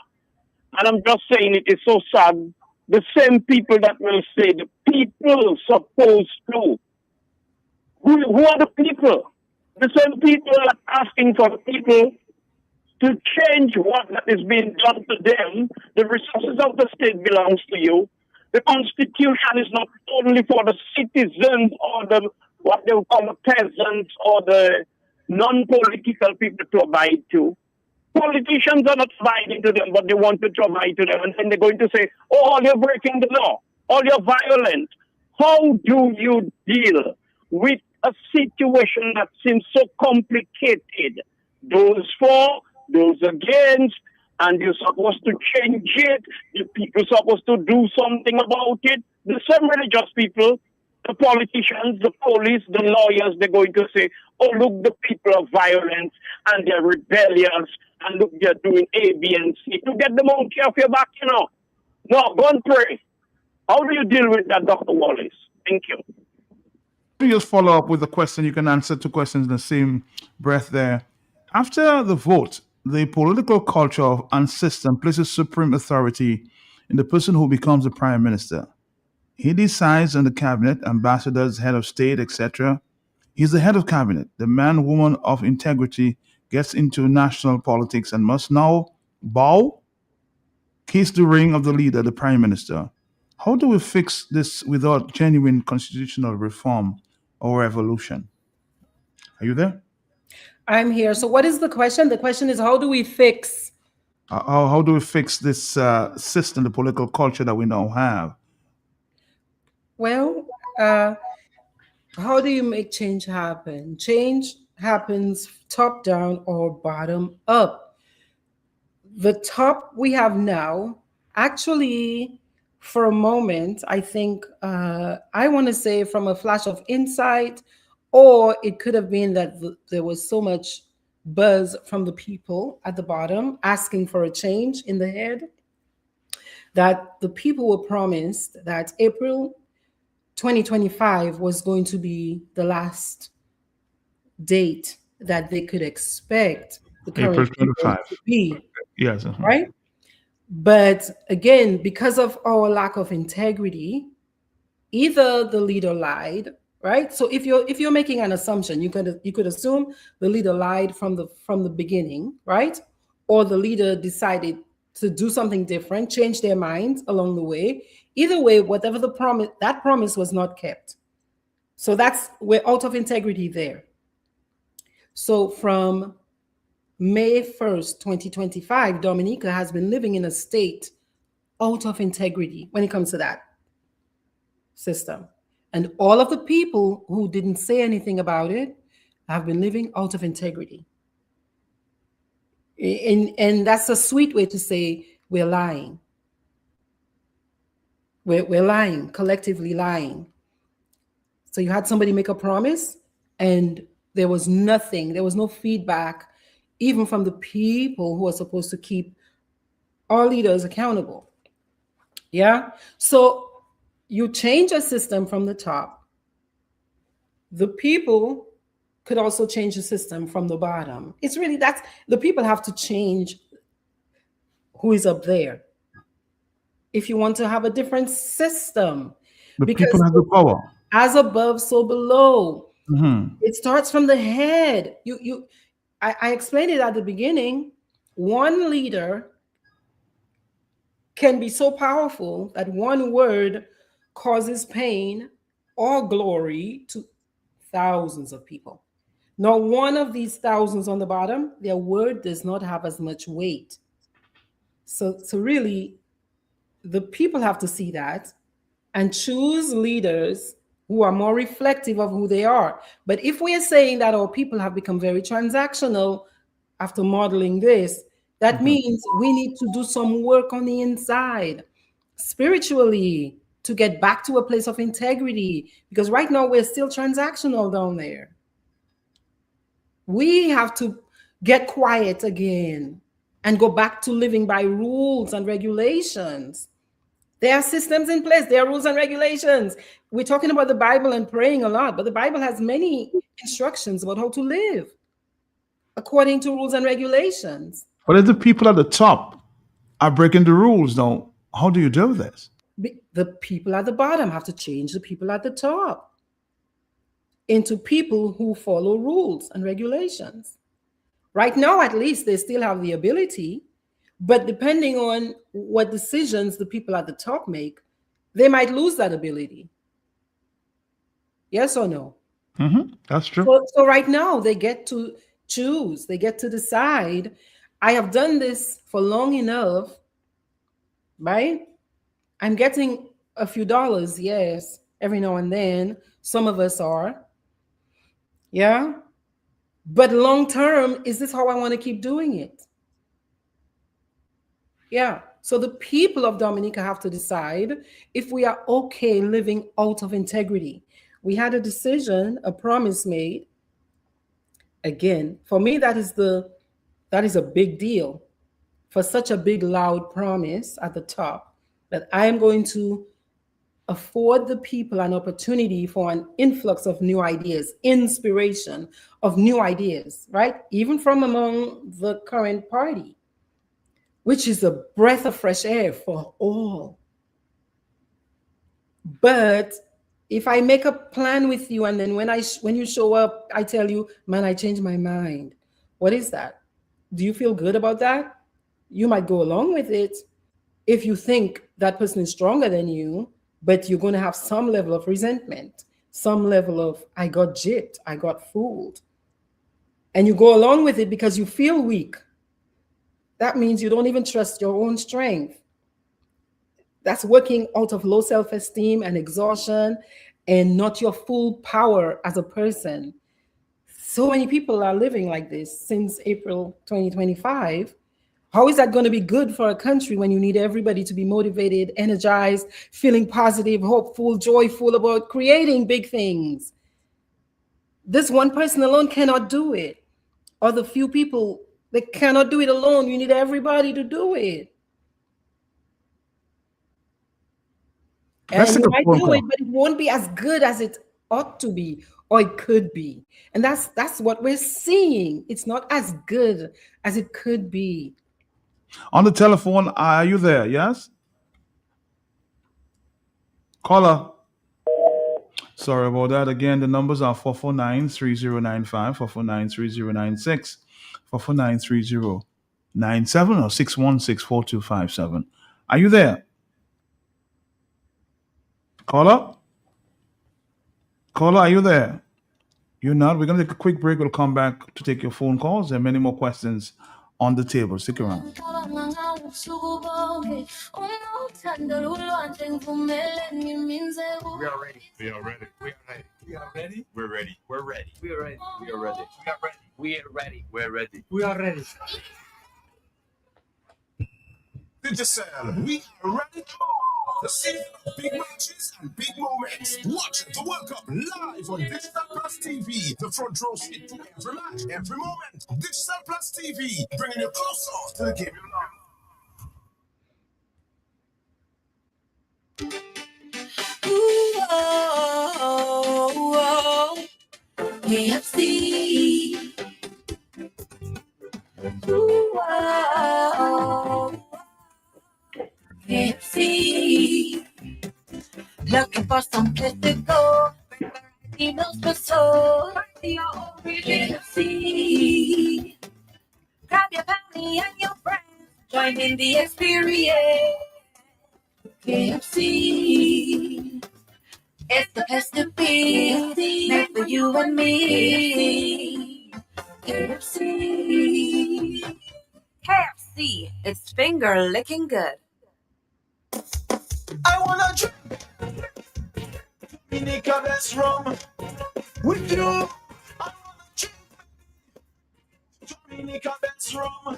And I'm just saying it is so sad. The same people that will say the people supposed to. Who are the people? The same people that are asking for the people to change what that is being done to them. The resources of the state belongs to you. The constitution is not only for the citizens or the what they call the peasants or the non-political people to abide to. Politicians are not abiding to them, but they want to abide to them, and then they're going to say, "Oh, all you're breaking the law, all you're violent." How do you deal with a situation that seems so complicated? Those for, those against, and you're supposed to change it. You're supposed to do something about it. The same religious people, the politicians, the police, the lawyers, they're going to say, "Oh, look, the people are violent and they're rebellious, and look, they're doing A, B, and C to get the monkey off your back, you know." No, go and pray. How do you deal with that, Dr. Wallace? Thank you. Let me just follow up with a question. You can answer two questions in the same breath there. After the vote, the political culture and system places supreme authority in the person who becomes the prime minister. He decides on the cabinet, ambassadors, head of state, etc. He's the head of cabinet. The man, woman of integrity gets into national politics and must now bow, kiss the ring of the leader, the prime minister. How do we fix this without genuine constitutional reform or revolution? Are you there? I'm here. So, what is the question? The question is, how do we fix? How do we fix this system, the political culture that we now have? Well, how do you make change happen? Change happens top down or bottom up. The top we have now, actually, for a moment, I think I want to say from a flash of insight, or it could have been that there was so much buzz from the people at the bottom asking for a change in the head that the people were promised that April 2025 was going to be the last date that they could expect the April current leader 25. to be, Yes. right? But again, because of our lack of integrity, either the leader lied, right? So if you're making an assumption, you could assume the leader lied from the beginning, right? Or the leader decided to do something different, change their minds along the way. Either way, whatever the promise, that promise was not kept. So we're out of integrity there. So from May 1st, 2025, Dominica has been living in a state out of integrity when it comes to that system. And all of the people who didn't say anything about it have been living out of integrity. And that's a sweet way to say we're lying. We're lying, collectively lying. So you had somebody make a promise and there was nothing, there was no feedback, even from the people who are supposed to keep our leaders accountable. Yeah. So you change a system from the top. The people could also change the system from the bottom. It's really the people have to change who is up there. If you want to have a different system, The because people have the power. as above, so below. Mm-hmm. It starts from the head. I explained it at the beginning. One leader can be so powerful that one word causes pain or glory to thousands of people. Now, one of these thousands on the bottom, their word does not have as much weight. So really, the people have to see that and choose leaders who are more reflective of who they are. But if we are saying that our people have become very transactional after modeling this, that means we need to do some work on the inside, spiritually, to get back to a place of integrity, because right now we're still transactional down there. We have to get quiet again and go back to living by rules and regulations. There are systems in place, there are rules and regulations. We're talking about the Bible and praying a lot, but the Bible has many instructions about how to live according to rules and regulations. But if the people at the top are breaking the rules, now, how do you do this? The people at the bottom have to change the people at the top into people who follow rules and regulations. Right now, at least, they still have the ability, but depending on what decisions the people at the top make, they might lose that ability. Yes or no? That's true. So right now, they get to choose, they get to decide. I have done this for long enough, right? I'm getting a few dollars, yes, every now and then. Some of us are. Yeah. But long term, is this how I want to keep doing it? Yeah. So the people of Dominica have to decide if we are okay living out of integrity. We had a decision, a promise made. Again, for me, that is a big deal. For such a big, loud promise at the top, that I am going to afford the people an opportunity for an influx of new ideas, inspiration of new ideas, right? Even from among the current party, which is a breath of fresh air for all. But if I make a plan with you and then when you show up, I tell you, man, I changed my mind. What is that? Do you feel good about that? You might go along with it if you think that person is stronger than you, but you're going to have some level of resentment, some level of, I got gypped, I got fooled. And you go along with it because you feel weak. That means you don't even trust your own strength. That's working out of low self-esteem and exhaustion and not your full power as a person. So many people are living like this since April 2025. How is that going to be good for a country when you need everybody to be motivated, energized, feeling positive, hopeful, joyful about creating big things? This one person alone cannot do it. Or the few people, they cannot do it alone. You need everybody to do it. Let's And take you a might phone do call. it, but it won't be as good as it ought to be or it could be. And that's what we're seeing. It's not as good as it could be. On the telephone, are you there? Yes? Caller. Sorry about that. Again, the numbers are 449-3095, 449-3096, 449-3097, or 616-4257. Are you there? Caller? Caller, are you there? You're not. We're going to take a quick break. We'll come back to take your phone calls. There are many more questions on the table. Stick around. We are ready. We are ready. We are ready. We are ready. We're ready. We're ready. We are ready. We are ready. We are ready. We are ready. We're ready. We are ready. Digicel, we are ready to see big matches and big moments. Watch the World Cup live on Digital Plus TV. The front row seat to every match, every moment. Digital Plus TV, bringing you closer to the game you love. Ooh, oh, oh. KFC. Ooh, oh, KFC. Looking for some place to go. Meals for soul. KFC. Grab your family and your friends. Join in the experience. KFC. It's the place to be. Made for you and me. KFC. KFC. It's finger licking good. I wanna drink Dominica, that's rum with you. I wanna drink Dominica, that's rum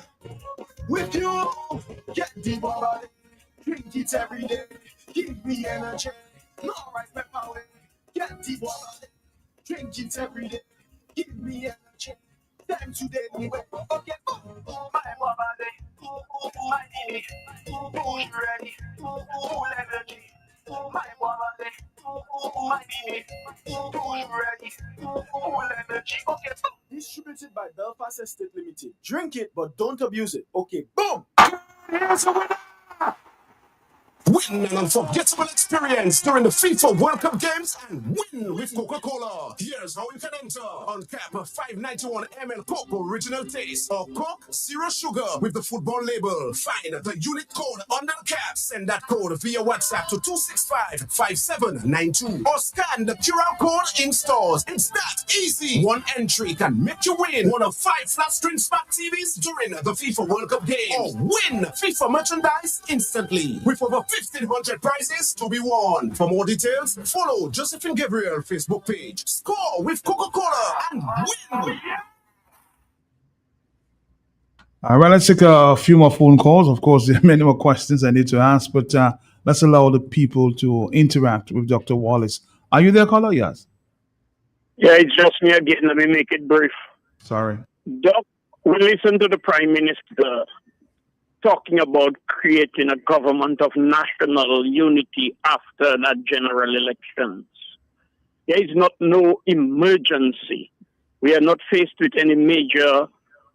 with you. Get the body, drink it every day. Give me energy. No right pepper way. Get the water. Drink it every day. Give me energy. Time to day me way. Okay, my body. My knee. Who's ready? Full energy. My body. My knee. Who's ready? Full energy. Okay, distributed by Belfast Estate Limited. Drink it, but don't abuse it. Okay, boom. Here's a winner. Win an unforgettable experience during the FIFA World Cup games and win with Coca-Cola. Here's how you can enter. On cap a 591 ml Coke original taste or Coke zero sugar with the football label. Find the unit code under the cap. Send that code via WhatsApp to 265-5792 or scan the QR code in stores. It's that easy. One entry can make you win one of 5 flat screen smart TVs during the FIFA World Cup games or win FIFA merchandise instantly with over 1,500 prizes to be won. For more details, follow Josephine Gabriel Facebook page. Score with Coca-Cola and win. All right, let's take a few more phone calls. Of course, there are many more questions I need to ask, but let's allow the people to interact with Dr. Wallace. Are you there, caller? Yes. Yeah, it's just me again. Let me make it brief. Sorry. Doc, we listened to the Prime Minister talking about creating a government of national unity after that general elections. There is not no emergency. We are not faced with any major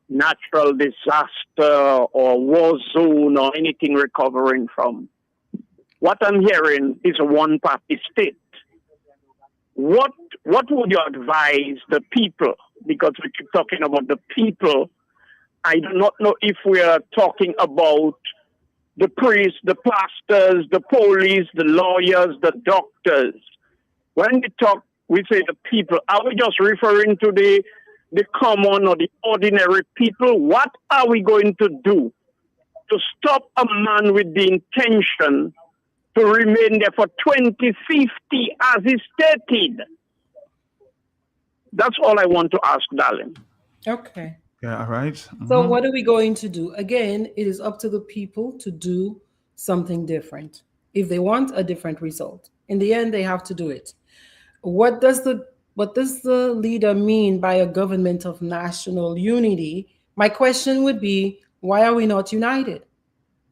natural disaster or war zone or anything recovering from. What I'm hearing is a one-party state. What would you advise the people? Because we keep talking about the people. I do not know if we are talking about the priests, the pastors, the police, the lawyers, the doctors. When we talk, we say the people. Are we just referring to the common or the ordinary people? What are we going to do to stop a man with the intention to remain there for 2050 as is stated? That's all I want to ask, darling. Okay. Yeah, all right. So what are we going to do? Again, it is up to the people to do something different. If they want a different result, in the end, they have to do it. What does the leader mean by a government of national unity? My question would be, why are we not united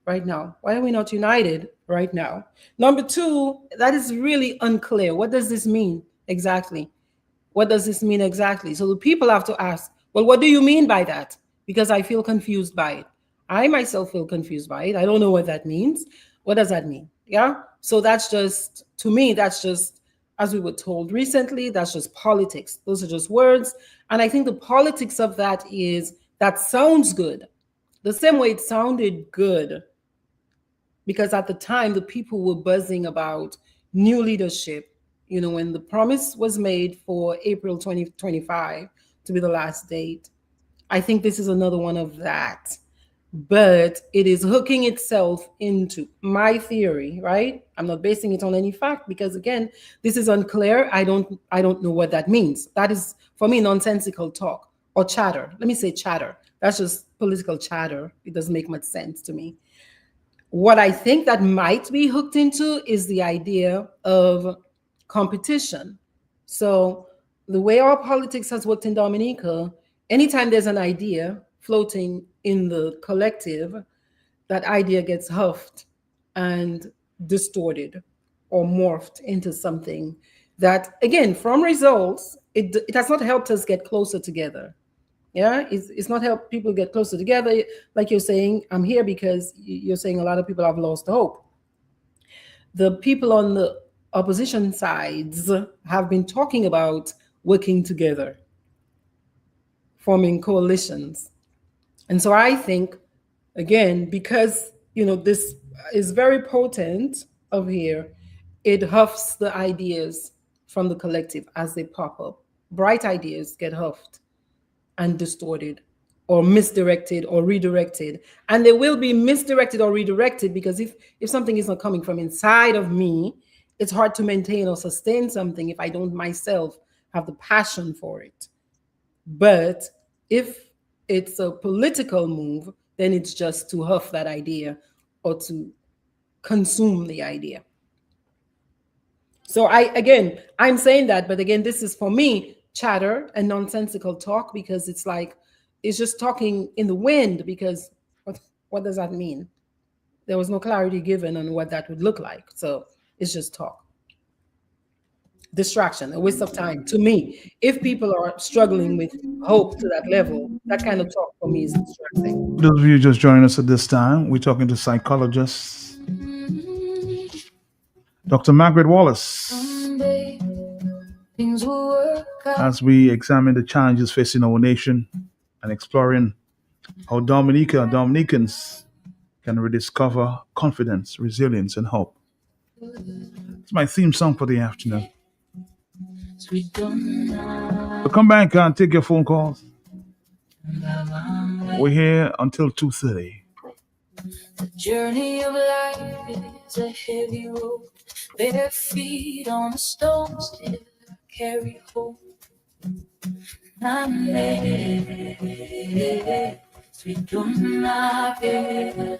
right now? Why are we not united right now? Number two, that is really unclear. What does this mean exactly? What does this mean exactly? So the people have to ask, well, what do you mean by that? Because I feel confused by it. I myself feel confused by it. I don't know what that means. What does that mean? Yeah. So that's just, to me, that's just, as we were told recently, that's just politics. Those are just words. And I think the politics of that is, that sounds good. The same way it sounded good, because at the time, the people were buzzing about new leadership. You know, when the promise was made for April 2025 to be the last date, I think this is another one of that. But it is hooking itself into my theory, right? I'm not basing it on any fact because, again, this is unclear. I don't know what that means. That is, for me, nonsensical talk or chatter. Let me say chatter. That's just political chatter. It doesn't make much sense to me. What I think that might be hooked into is the idea of competition. So the way our politics has worked in Dominica, anytime there's an idea floating in the collective, that idea gets huffed and distorted or morphed into something that, again, from results, it has not helped us get closer together. Yeah, it's not helped people get closer together. Like you're saying, I'm here because you're saying a lot of people have lost hope. The people on the opposition sides have been talking about working together, forming coalitions. And so I think, again, because, you know, this is very potent of here, it huffs the ideas from the collective as they pop up. Bright ideas get huffed and distorted or misdirected or redirected. And they will be misdirected or redirected because if something is not coming from inside of me, it's hard to maintain or sustain something if I don't myself have the passion for it. But if it's a political move, then it's just to huff that idea or to consume the idea. So I'm saying that, but again, this is for me chatter and nonsensical talk because it's like it's just talking in the wind because what does that mean? There was no clarity given on what that would look like. So it's just talk. Distraction, a waste of time to me. If people are struggling with hope to that level, that kind of talk for me is distracting. Those of you just joining us at this time, we're talking to psychologist Dr. Margaret Wallace Things will work out. as we examine the challenges facing our nation and exploring how Dominica and Dominicans can rediscover confidence, resilience, and hope. It's my theme song for the afternoon. So come back and take your phone calls. We're here until 2:30. The journey of life is a heavy road, bare feet on the stones, still I carry hope. I'm ready, sweet Dominica,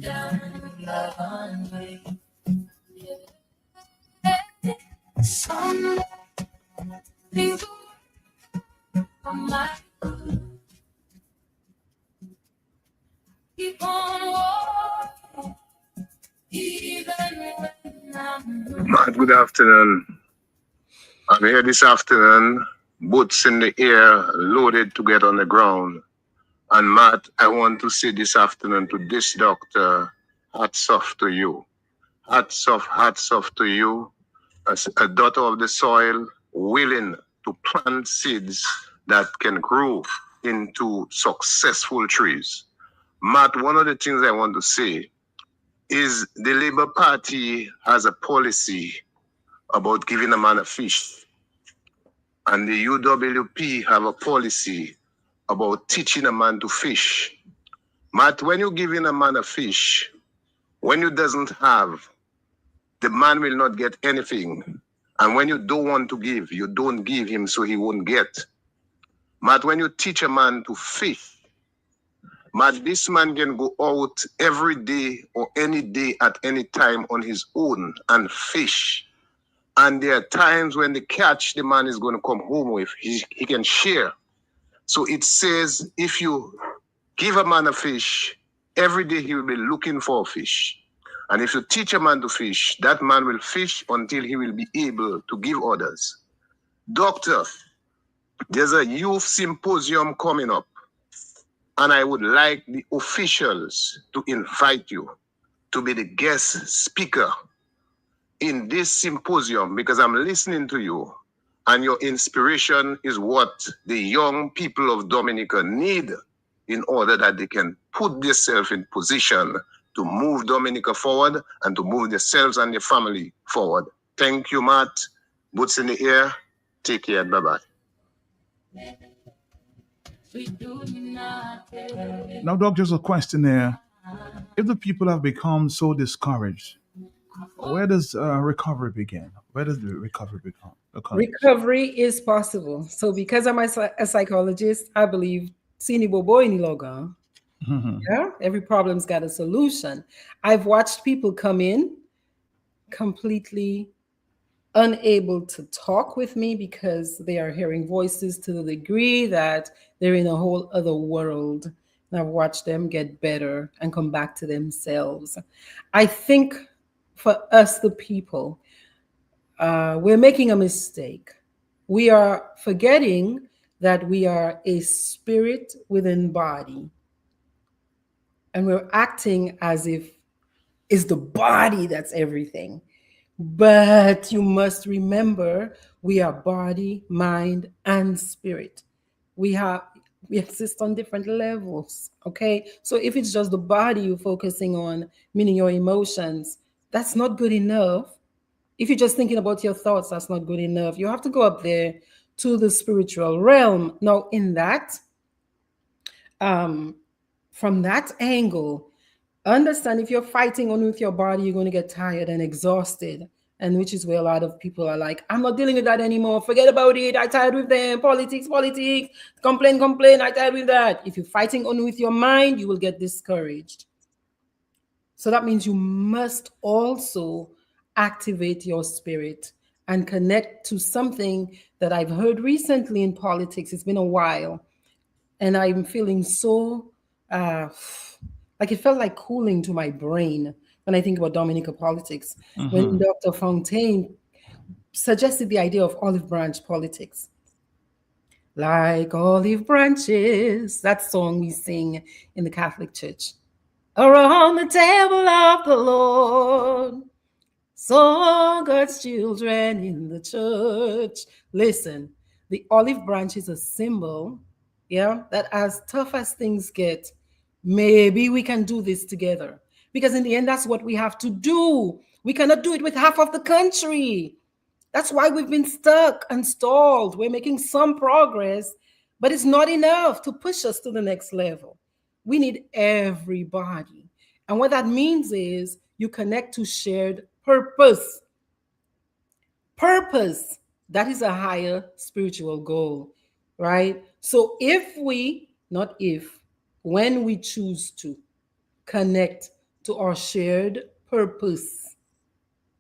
down the runway. Someday, things will come my way. Keep on walking, even when I'm Matt, good afternoon. I'm here this afternoon, boots in the air, loaded to get on the ground. And Matt, I want to say this afternoon to this doctor, hats off to you. Hats off to you as a daughter of the soil, willing to plant seeds that can grow into successful trees. Matt, one of the things I want to say is the Labour Party has a policy about giving a man a fish. And the UWP have a policy about teaching a man to fish. Matt, when you're giving a man a fish, when you doesn't have, the man will not get anything. And when you don't want to give, you don't give him so he won't get. Matt, when you teach a man to fish, Matt, this man can go out every day or any day at any time on his own and fish. And there are times when the catch the man is going to come home with, he can share. So it says if you give a man a fish, every day he will be looking for a fish. And if you teach a man to fish, that man will fish until he will be able to give others. Doctor, there's a youth symposium coming up, and I would like the officials to invite you to be the guest speaker in this symposium because I'm listening to you and your inspiration is what the young people of Dominica need in order that they can put themselves in position to move Dominica forward and to move themselves and their family forward. Thank you, Matt. Boots in the air. Take care. Bye-bye. Now, Doc, just a question there. If the people have become so discouraged, where does recovery begin? Where does the recovery become? Recovery is possible. So because I'm a psychologist, I believe Sini Bobo in Iloga. Yeah, every problem's got a solution. I've watched people come in completely unable to talk with me because they are hearing voices to the degree that they're in a whole other world. And I've watched them get better and come back to themselves. I think for us, the people, we're making a mistake. We are forgetting that we are a spirit within body. And we're acting as if it's the body that's everything. But you must remember we are body, mind, and spirit. We exist on different levels. Okay. So if it's just the body you're focusing on, meaning your emotions, that's not good enough. If you're just thinking about your thoughts, that's not good enough. You have to go up there to the spiritual realm. Now, in that, from that angle, understand if you're fighting on with your body, you're going to get tired and exhausted. And which is where a lot of people are like, I'm not dealing with that anymore. Forget about it. I tired with them. Politics, complain. I tired with that. If you're fighting on with your mind, you will get discouraged. So that means you must also activate your spirit and connect to something that I've heard recently in politics. It's been a while, and I'm feeling so uh, like it felt like cooling to my brain when I think about Dominica politics. When Dr. Fontaine suggested the idea of olive branch politics. Like olive branches, that song we sing in the Catholic Church. Around the table of the Lord, so God's children in the church. Listen, the olive branch is a symbol, yeah, that as tough as things get, maybe we can do this together. Because in the end, that's what we have to do. We cannot do it with half of the country. That's why we've been stuck and stalled. We're making some progress, but it's not enough to push us to the next level. We need everybody. And what that means is you connect to shared purpose. Purpose, that is a higher spiritual goal, right? So if we, not if, when we choose to connect to our shared purpose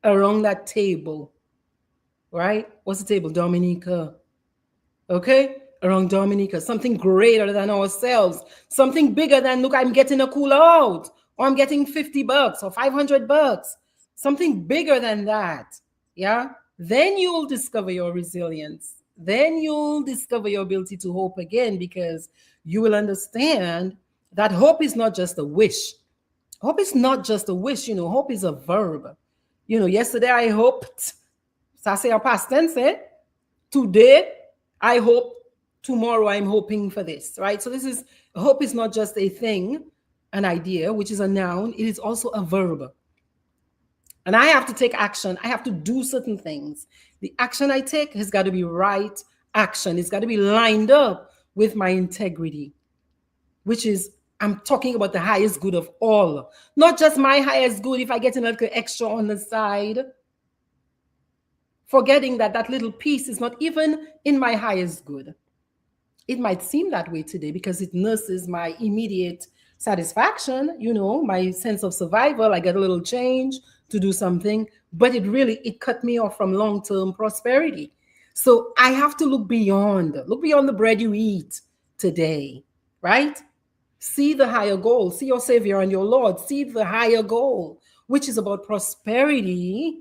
around that table, right? What's the table? Dominica. Okay? Around Dominica. Something greater than ourselves. Something bigger than, look, I'm getting a cool out, or I'm getting $50 or $500. Something bigger than that. Yeah? Then you'll discover your resilience. Then you'll discover your ability to hope again, because you will understand that hope is not just a wish. Hope is not just a wish, hope is a verb. Yesterday I hoped. Ça c'est en past tense, eh? Today, I hope. Tomorrow, I'm hoping for this, right? So hope is not just a thing, an idea, which is a noun. It is also a verb. And I have to take action. I have to do certain things. The action I take has got to be right action. It's got to be lined up with my integrity, which is, I'm talking about the highest good of all. Not just my highest good if I get a little extra on the side. Forgetting that little piece is not even in my highest good. It might seem that way today because it nurses my immediate satisfaction, my sense of survival. I get a little change to do something, but it cut me off from long-term prosperity. So I have to look beyond the bread you eat today, right? See the higher goal, see your Savior and your Lord, see the higher goal, which is about prosperity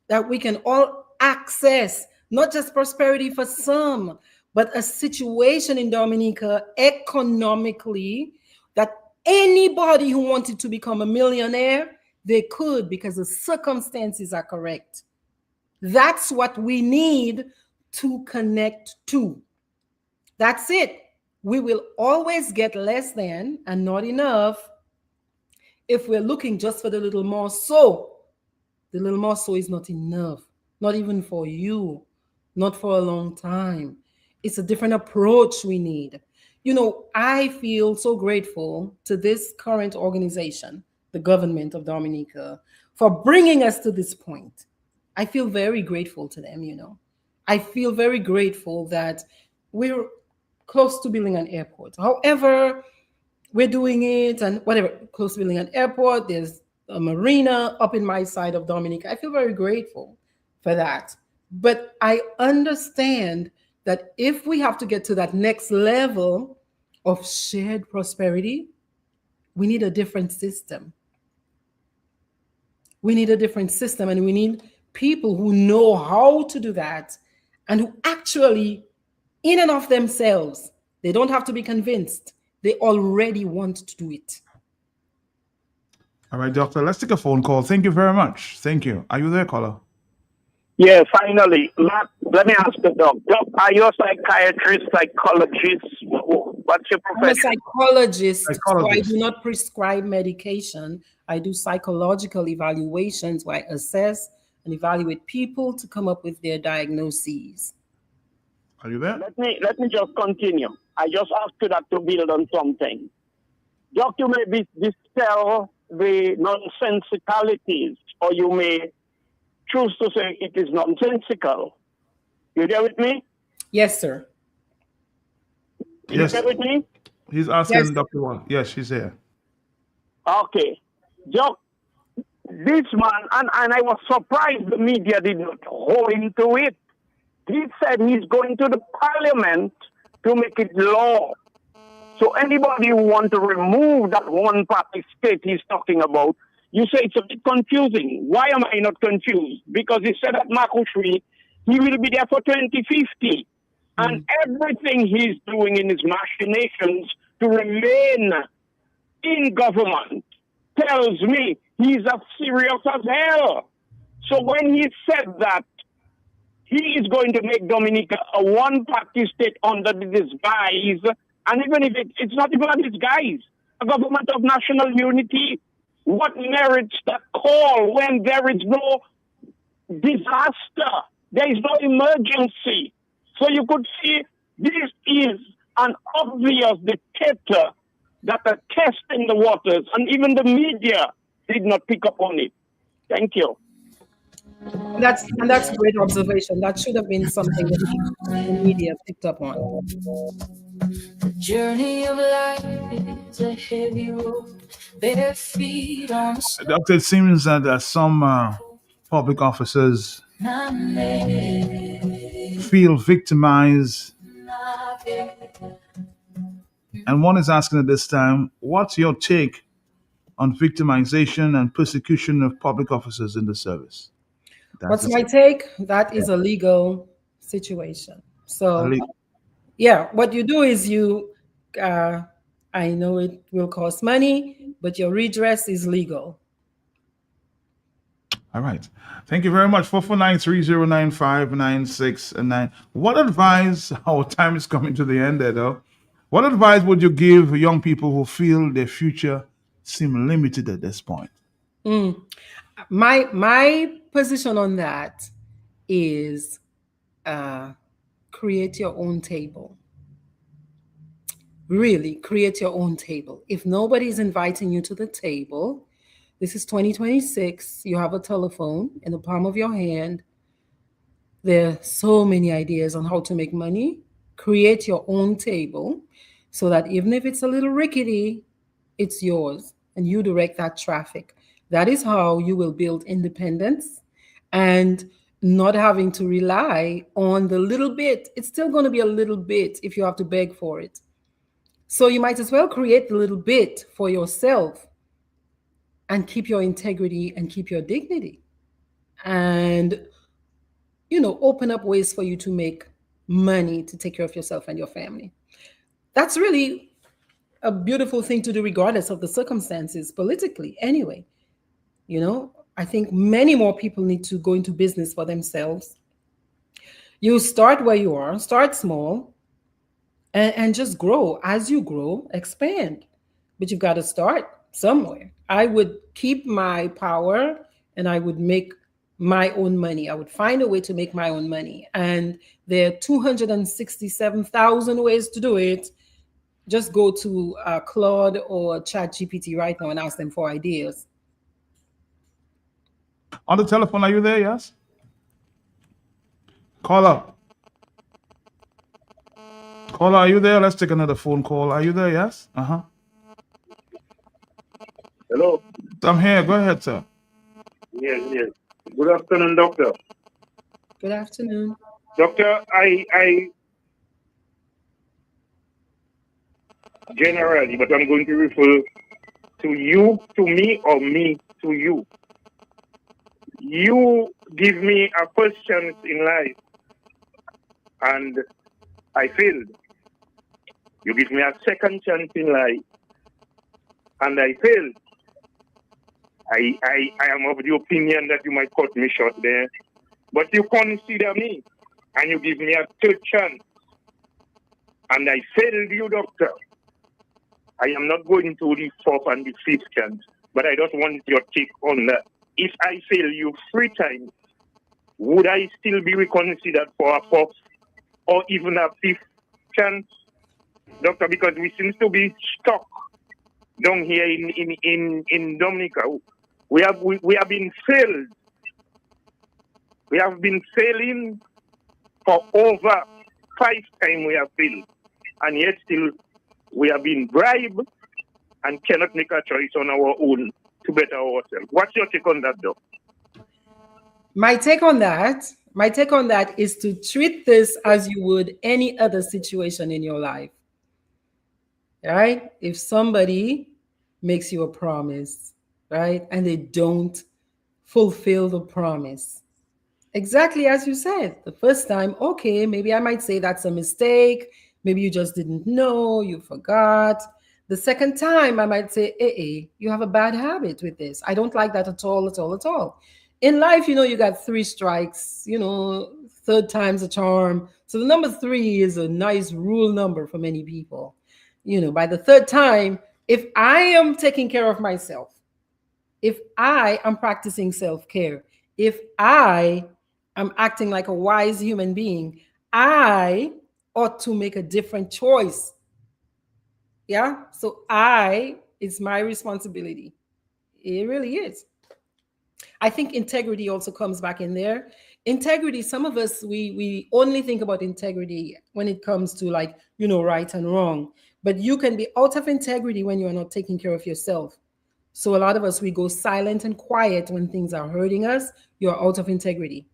that we can all access, not just prosperity for some, but a situation in Dominica economically that anybody who wanted to become a millionaire, they could, because the circumstances are correct. That's what we need to connect to. That's it. We will always get less than and not enough if we're looking just for the little more so. The little more so is not enough, not even for you, not for a long time. It's a different approach we need. I feel so grateful to this current organization, the government of Dominica, for bringing us to this point. I feel very grateful to them, I feel very grateful that we're close to building an airport. However, we're doing it and whatever, close to building an airport, there's a marina up in my side of Dominica. I feel very grateful for that. But I understand that if we have to get to that next level of shared prosperity, we need a different system. We need a different system, and we need people who know how to do that and who actually, in and of themselves, they don't have to be convinced. They already want to do it. All right, doctor, let's take a phone call. Thank you very much. Thank you. Are you there, caller? Yeah, finally. Matt, let me ask the doc. Doc, are you a psychiatrist, psychologist? What's your profession? I'm a psychologist. So I do not prescribe medication. I do psychological evaluations where I assess and evaluate people to come up with their diagnoses. Are you there? Let me just continue. I just asked you that to build on something. Doc, you may dispel the nonsensicalities, or you may choose to say it is nonsensical. You there with me? Yes, sir. You there with me? He's asking Dr. Wall. Yes, she's here. Okay. Doc, this man, and I was surprised the media did not hold him to it. He said he's going to the parliament to make it law. So anybody who want to remove that one party state he's talking about, you say it's a bit confusing. Why am I not confused? Because he said at Makushri, he will be there for 2050. And everything he's doing in his machinations to remain in government tells me he's as serious as hell. So when he said that he is going to make Dominica a one-party state under the disguise, and even if it's not even a disguise, a government of national unity, what merits that call when there is no disaster, there is no emergency? So you could see this is an obvious dictator that are testing the waters, and even the media did not pick up on it. Thank you. That's a great observation. That should have been something that the media picked up on. The journey of life is a heavy road, bare feet on Doctor, it seems that some public officers feel victimized. And one is asking at this time, what's your take on victimization and persecution of public officers in the service? What's my take? That is a legal situation. So, yeah, what you do is I know it will cost money, but your redress is legal. All right. Thank you very much. 449-3095-96 and 9. What advice, our time is coming to the end there though. What advice would you give young people who feel their future seem limited at this point? My position on that is create your own table. Really, create your own table. If nobody's inviting you to the table, this is 2026, you have a telephone in the palm of your hand. There are so many ideas on how to make money. Create your own table so that even if it's a little rickety, it's yours and you direct that traffic. That is how you will build independence and not having to rely on the little bit. It's still going to be a little bit if you have to beg for it. So you might as well create the little bit for yourself and keep your integrity and keep your dignity. And, open up ways for you to make money to take care of yourself and your family. That's really a beautiful thing to do regardless of the circumstances politically anyway. I think many more people need to go into business for themselves. You start where you are, start small, and just grow. As you grow, expand. But you've got to start somewhere. I would keep my power and I would make my own money. I would find a way to make my own money. And there are 267,000 ways to do it. Just go to Claude or ChatGPT right now and ask them for ideas. On the telephone, are you there? Yes? Caller. Caller, are you there? Let's take another phone call. Are you there? Yes? Uh-huh. Hello. I'm here. Go ahead, sir. Yes. Good afternoon, doctor. Good afternoon. Doctor, I generally, but I'm going to refer to you to me or me to you. You give me a first chance in life and I failed. You give me a second chance in life and I failed. I am of the opinion that you might cut me short there. But you consider me and you give me a third chance. And I failed you, doctor. I am not going to the fourth and the fifth chance. But I just want your take on that. If I fail you 3 times, would I still be reconsidered for a fourth or even a fifth chance? Doctor, because we seem to be stuck down here in Dominica. We have been failed. We have been failing for over 5 times we have failed. And yet still we have been bribed and cannot make a choice on our own. to better ourselves. What's your take on that, though? My take on that is to treat this as you would any other situation in your life. Right? If somebody makes you a promise, right, and they don't fulfill the promise, exactly as you said, the first time, okay, maybe I might say that's a mistake. Maybe you just didn't know, you forgot. The second time, I might say, you have a bad habit with this. I don't like that at all, at all, at all. In life, you got 3 strikes, third time's a charm. So the number 3 is a nice rule number for many people. By the third time, if I am taking care of myself, if I am practicing self-care, if I am acting like a wise human being, I ought to make a different choice. Yeah? So it's my responsibility. It really is. I think integrity also comes back in there. Integrity, some of us, we only think about integrity when it comes to right and wrong. But you can be out of integrity when you are not taking care of yourself. So a lot of us, we go silent and quiet when things are hurting us. You're out of integrity.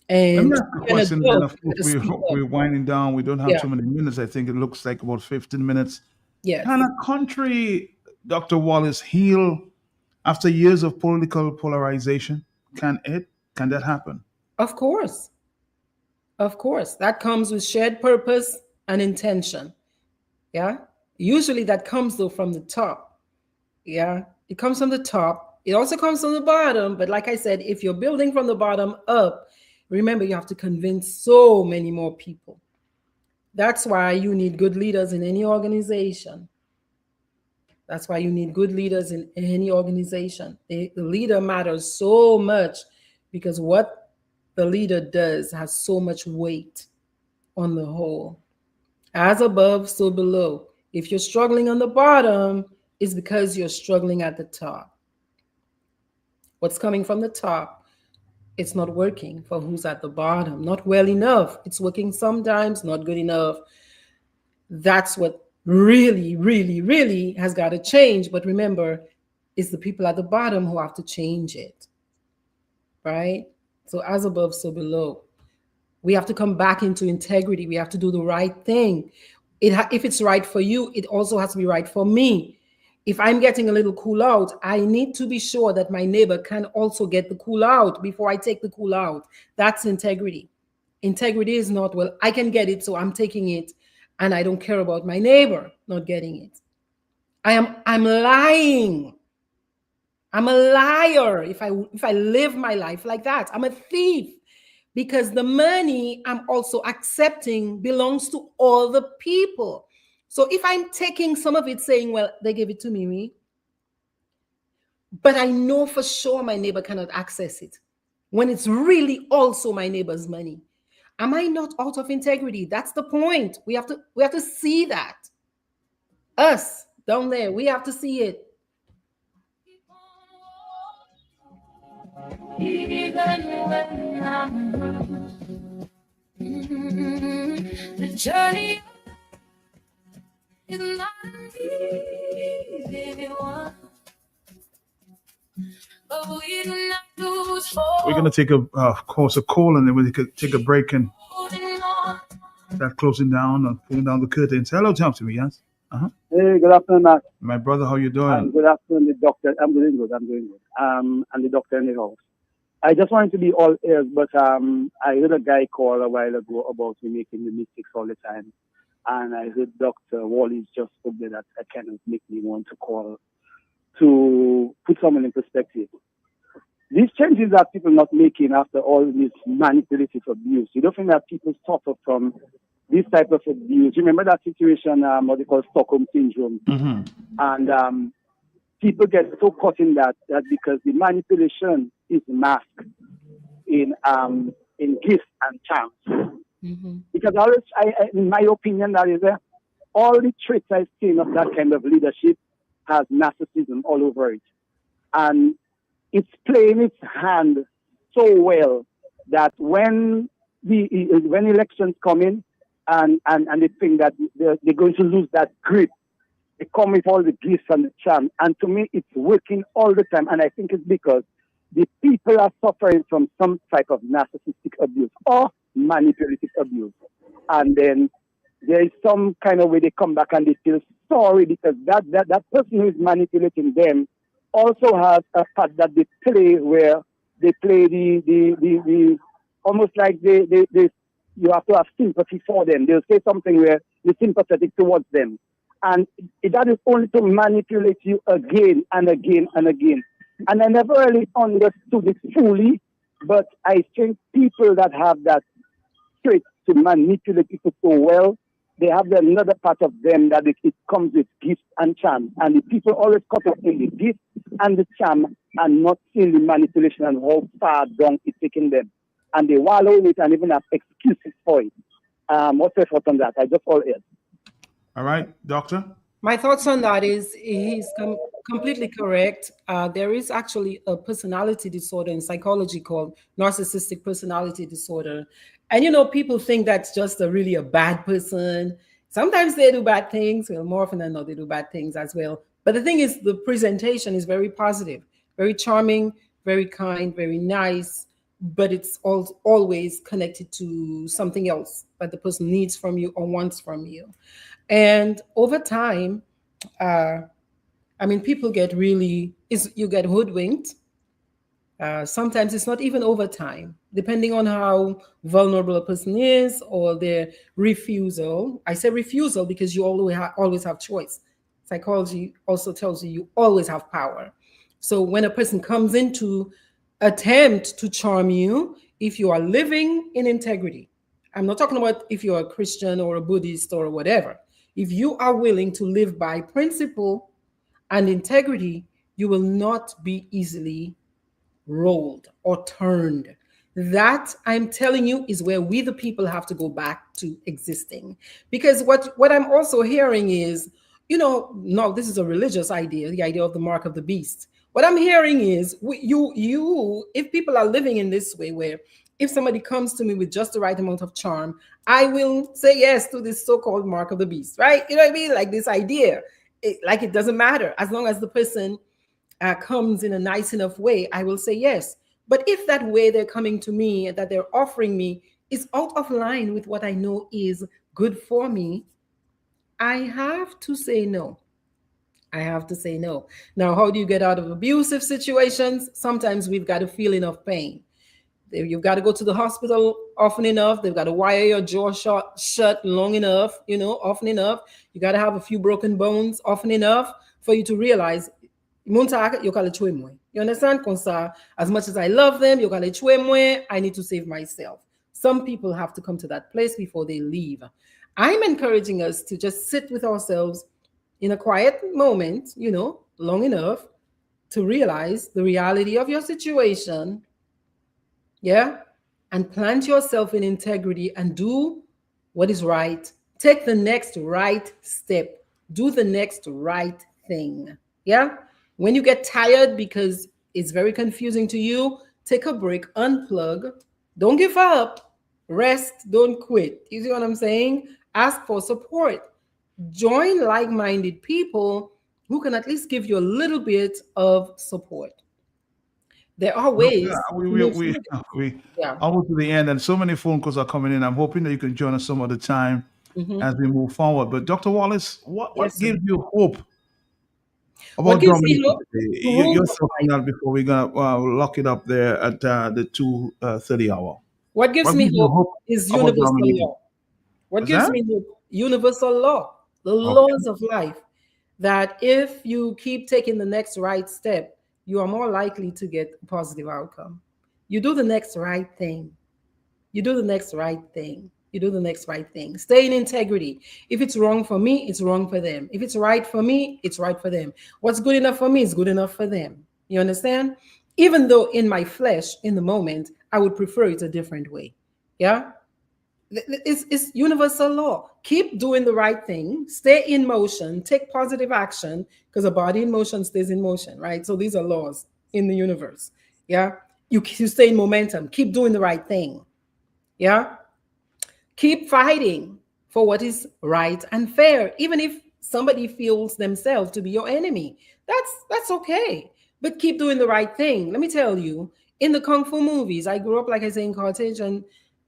Let me And ask a you're an question then. adult, Of you course, gotta speak up. we're winding down. We don't have Yeah. too many minutes. I think it looks like about 15 minutes. Yes. Can a country, Dr. Wallace, heal after years of political polarization? Can it? Can that happen? Of course. Of course. That comes with shared purpose and intention. Yeah. Usually that comes though from the top. Yeah. It comes from the top. It also comes from the bottom. But like I said, if you're building from the bottom up, remember you have to convince so many more people. That's why you need good leaders in any organization. That's why you need good leaders in any organization. The leader matters so much because what the leader does has so much weight on the whole. As above, so below. If you're struggling on the bottom, it's because you're struggling at the top. What's coming from the top, it's not working for who's at the bottom. Not well enough. It's working sometimes, not good enough. That's what really, really, really has got to change. But remember, it's the people at the bottom who have to change it. Right? So as above, so below. We have to come back into integrity. We have to do the right thing. If it's right for you, it also has to be right for me. If I'm getting a little cool out, I need to be sure that my neighbor can also get the cool out before I take the cool out. That's integrity. Integrity is not, well, I can get it, so I'm taking it, and I don't care about my neighbor not getting it. I'm lying. I'm a liar if I live my life like that. I'm a thief because the money I'm also accepting belongs to all the people. So if I'm taking some of it saying, well, they gave it to me, but I know for sure my neighbor cannot access it when it's really also my neighbor's money, am I not out of integrity? That's the point. We have to see that. Us down there, we have to see it. Even when I'm the journey is not an easy one, but we do not lose hope. We're going to take of course, a call, and then we could take a break and Holding on. start closing down and pulling down the curtains. Hello, talk to me, yes? Hey, good afternoon, Matt. My brother, how you And doing? good afternoon, the doctor. I'm doing good. I'm doing good. And the doctor in the house. I just wanted to be all ears, but I heard a guy call a while ago about me making the mistakes all the time. And I heard Dr. Wallis just spoke there that kind of make me want to call to put someone in perspective. These changes that people not making after all this manipulative abuse, you don't think that people suffer from this type of abuse? Remember that situation, what they call Stockholm syndrome? Mm-hmm. And people get so caught in that because the manipulation is masked in gifts and charms. Mm-hmm. Because always, in my opinion, that is all the traits I've seen of that kind of leadership has narcissism all over it, and it's playing its hand so well that when elections come in and they think that they're going to lose that grip, They come with all the gifts and the charm. And to me, it's working all the time. And I think it's because the people are suffering from some type of narcissistic abuse or manipulative abuse. And then there is some kind of way they come back and they feel sorry because that person who is manipulating them also has a part that they play where they play the almost like they you have to have sympathy for them. They'll say something where you're sympathetic towards them. And that is only to manipulate you again and again and again. And I never really understood it fully, but I think people that have that trait to manipulate people so well, they have another part of them that it comes with gifts and charm. And the people always caught up in the gift and the charm and not seeing the manipulation and how far down it's taking them. And they wallow in it and even have excuses for it. What's your thought on that? I just all ears. All right, doctor? My thoughts on that is he's completely correct. There is actually a personality disorder in psychology called narcissistic personality disorder. And, people think that's just really a bad person. Sometimes they do bad things. Well, more often than not, they do bad things as well. But the thing is, the presentation is very positive, very charming, very kind, very nice. But it's always connected to something else that the person needs from you or wants from you. And over time, people get you get hoodwinked. Sometimes it's not even over time, depending on how vulnerable a person is or their refusal. I say refusal because you always have choice. Psychology also tells you always have power. So when a person comes in to attempt to charm you, if you are living in integrity, I'm not talking about if you're a Christian or a Buddhist or whatever. If you are willing to live by principle and integrity, you will not be easily rolled or turned. That, I'm telling you, is where we the people have to go back to existing. Because what I'm also hearing is, no, this is a religious idea, the idea of the mark of the beast. What I'm hearing is if people are living in this way where if somebody comes to me with just the right amount of charm, I will say yes to this so-called mark of the beast, right? You know what I mean? Like this idea, it doesn't matter. As long as the person comes in a nice enough way, I will say yes. But if that way they're coming to me, that they're offering me is out of line with what I know is good for me, I have to say no. I have to say no. Now, how do you get out of abusive situations? Sometimes we've got a feeling of pain. You've got to go to the hospital often enough. They've got to wire your jaw shut long enough, often enough. You got to have a few broken bones often enough for you to realize, you understand? As much as I love them, I need to save myself. Some people have to come to that place before they leave. I'm encouraging us to just sit with ourselves in a quiet moment, long enough to realize the reality of your situation. Yeah. And plant yourself in integrity and do what is right. Take the next right step. Do the next right thing. Yeah. When you get tired because it's very confusing to you, take a break, unplug. Don't give up. Rest. Don't quit. You see what I'm saying? Ask for support. Join like-minded people who can at least give you a little bit of support. There are ways. Yeah, almost to the end, and so many phone calls are coming in. I'm hoping that you can join us some other time as we move forward. But Dr. Wallace, what gives you hope about Dominica today? Your thoughts on that before we're gonna lock it up there at the 2:30 hour. What gives me hope is universal law. What gives me hope? Universal law, the laws of life. That if you keep taking the next right step, you are more likely to get a positive outcome. You do the next right thing. You do the next right thing. You do the next right thing. Stay in integrity. If it's wrong for me, it's wrong for them. If it's right for me, it's right for them. What's good enough for me is good enough for them. You understand? Even though in my flesh, in the moment, I would prefer it a different way. Yeah? It's universal law. Keep doing the right thing. Stay in motion. Take positive action because a body in motion stays in motion, right? So these are laws in the universe. Yeah. You stay in momentum. Keep doing the right thing. Yeah. Keep fighting for what is right and fair, even if somebody feels themselves to be your enemy. That's okay. But keep doing the right thing. Let me tell you, in the kung fu movies, I grew up, like I say, in Carthage, and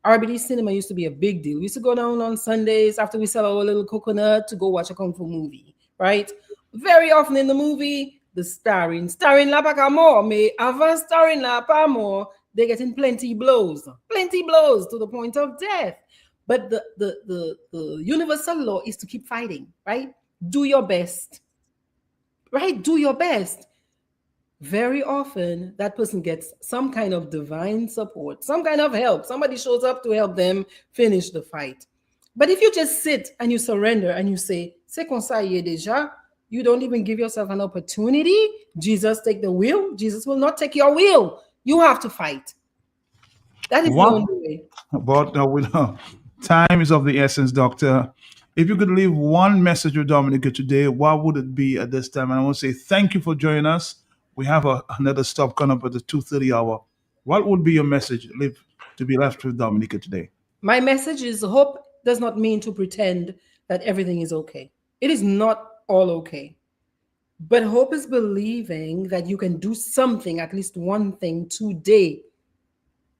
RBD cinema used to be a big deal. We used to go down on Sundays after we sell our little coconut to go watch a kung fu movie, right? Very often in the movie, the starring la pa more, mais avant starring la pa more, they're getting plenty blows to the point of death. But the universal law is to keep fighting, right? Do your best, right? Do your best. Very often, that person gets some kind of divine support, some kind of help. Somebody shows up to help them finish the fight. But if you just sit and you surrender and you say, c'est comme ça, y est déjà, you don't even give yourself an opportunity. Jesus take the wheel. Jesus will not take your wheel. You have to fight. That is the What? only way. But time is of the essence, Doctor. If you could leave one message with Dominica today, what would it be at this time? And I want to say thank you for joining us. We have another stop coming up at the 2:30 hour. What would be your message to be left with Dominica today? My message is hope does not mean to pretend that everything is okay. It is not all okay. But hope is believing that you can do something, at least one thing today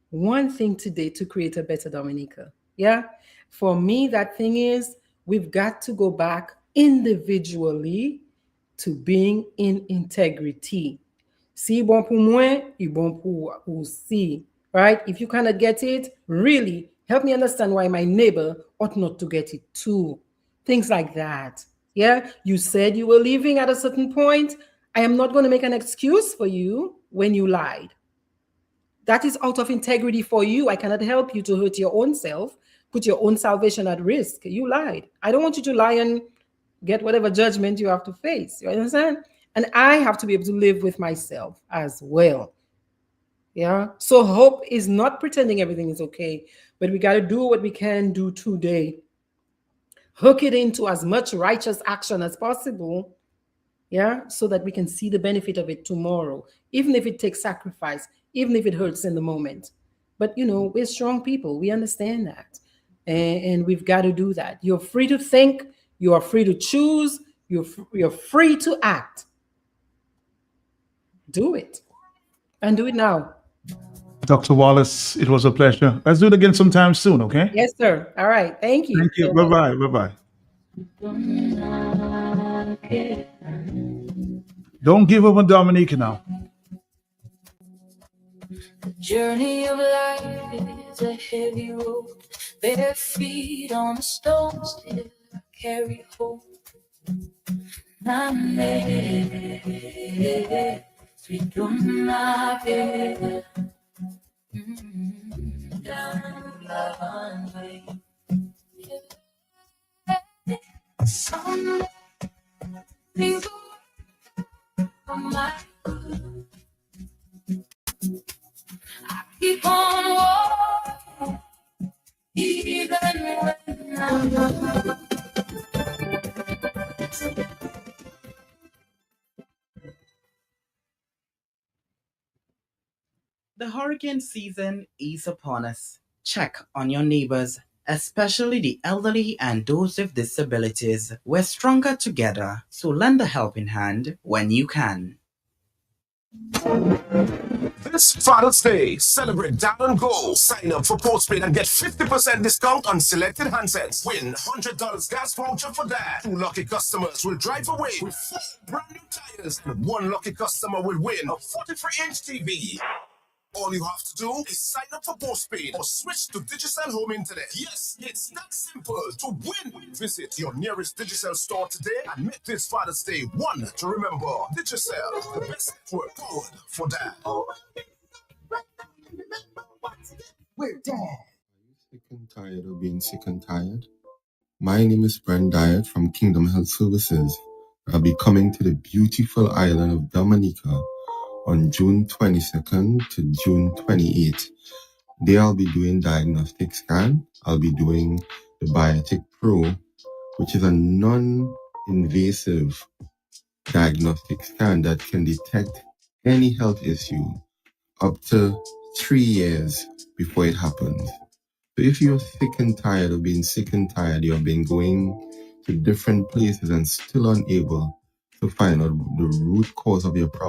to create a better Dominica. Yeah. For me, that thing is we've got to go back individually to being in integrity. Si bon pour moi, et bon pour aussi. Right? If you cannot get it, really help me understand why my neighbor ought not to get it too. Things like that. Yeah. You said you were leaving at a certain point. I am not going to make an excuse for you when you lied. That is out of integrity for you. I cannot help you to hurt your own self, put your own salvation at risk. You lied. I don't want you to lie and get whatever judgment you have to face. You understand? And I have to be able to live with myself as well. Yeah. So hope is not pretending everything is okay, but we got to do what we can do today. Hook it into as much righteous action as possible. Yeah. So that we can see the benefit of it tomorrow, even if it takes sacrifice, even if it hurts in the moment. But, we're strong people. We understand that. And we've got to do that. You're free to think. You are free to choose. You're free to act. Do it. And do it now. Dr. Wallace, it was a pleasure. Let's do it again sometime soon, okay? Yes, sir. All right. Thank you. Thank you. Bye bye. Bye bye. Don't give up on Dominica now. The journey of life is a heavy road. Bare feet on the stones still carry hope. Some things are my good. I keep on walking, even when I'm The hurricane season is upon us. Check on your neighbors, especially the elderly and those with disabilities. We're stronger together, so lend a helping hand when you can. This Father's Day, celebrate Down and Go. Sign up for postpaid and get 50% discount on selected handsets. Win $100 gas voucher for that. 2 lucky customers will drive away with 4 brand new tires, and 1 lucky customer will win a 43-inch TV. All you have to do is sign up for postpaid or switch to Digicel Home Internet. Yes, it's that simple to win. Visit your nearest Digicel store today and make this Father's Day one to remember. Digicel, the best network powered for that. We're dead. Sick and tired of being sick and tired? My name is Brent Dyatt from Kingdom Health Services. I'll be coming to the beautiful island of Dominica on June 22nd to June 28th. There I'll be doing diagnostic scan. I'll be doing the Biotic Pro, which is a non-invasive diagnostic scan that can detect any health issue up to 3 years before it happens. So if you're sick and tired of being sick and tired, you've been going to different places and still unable to find out the root cause of your problem.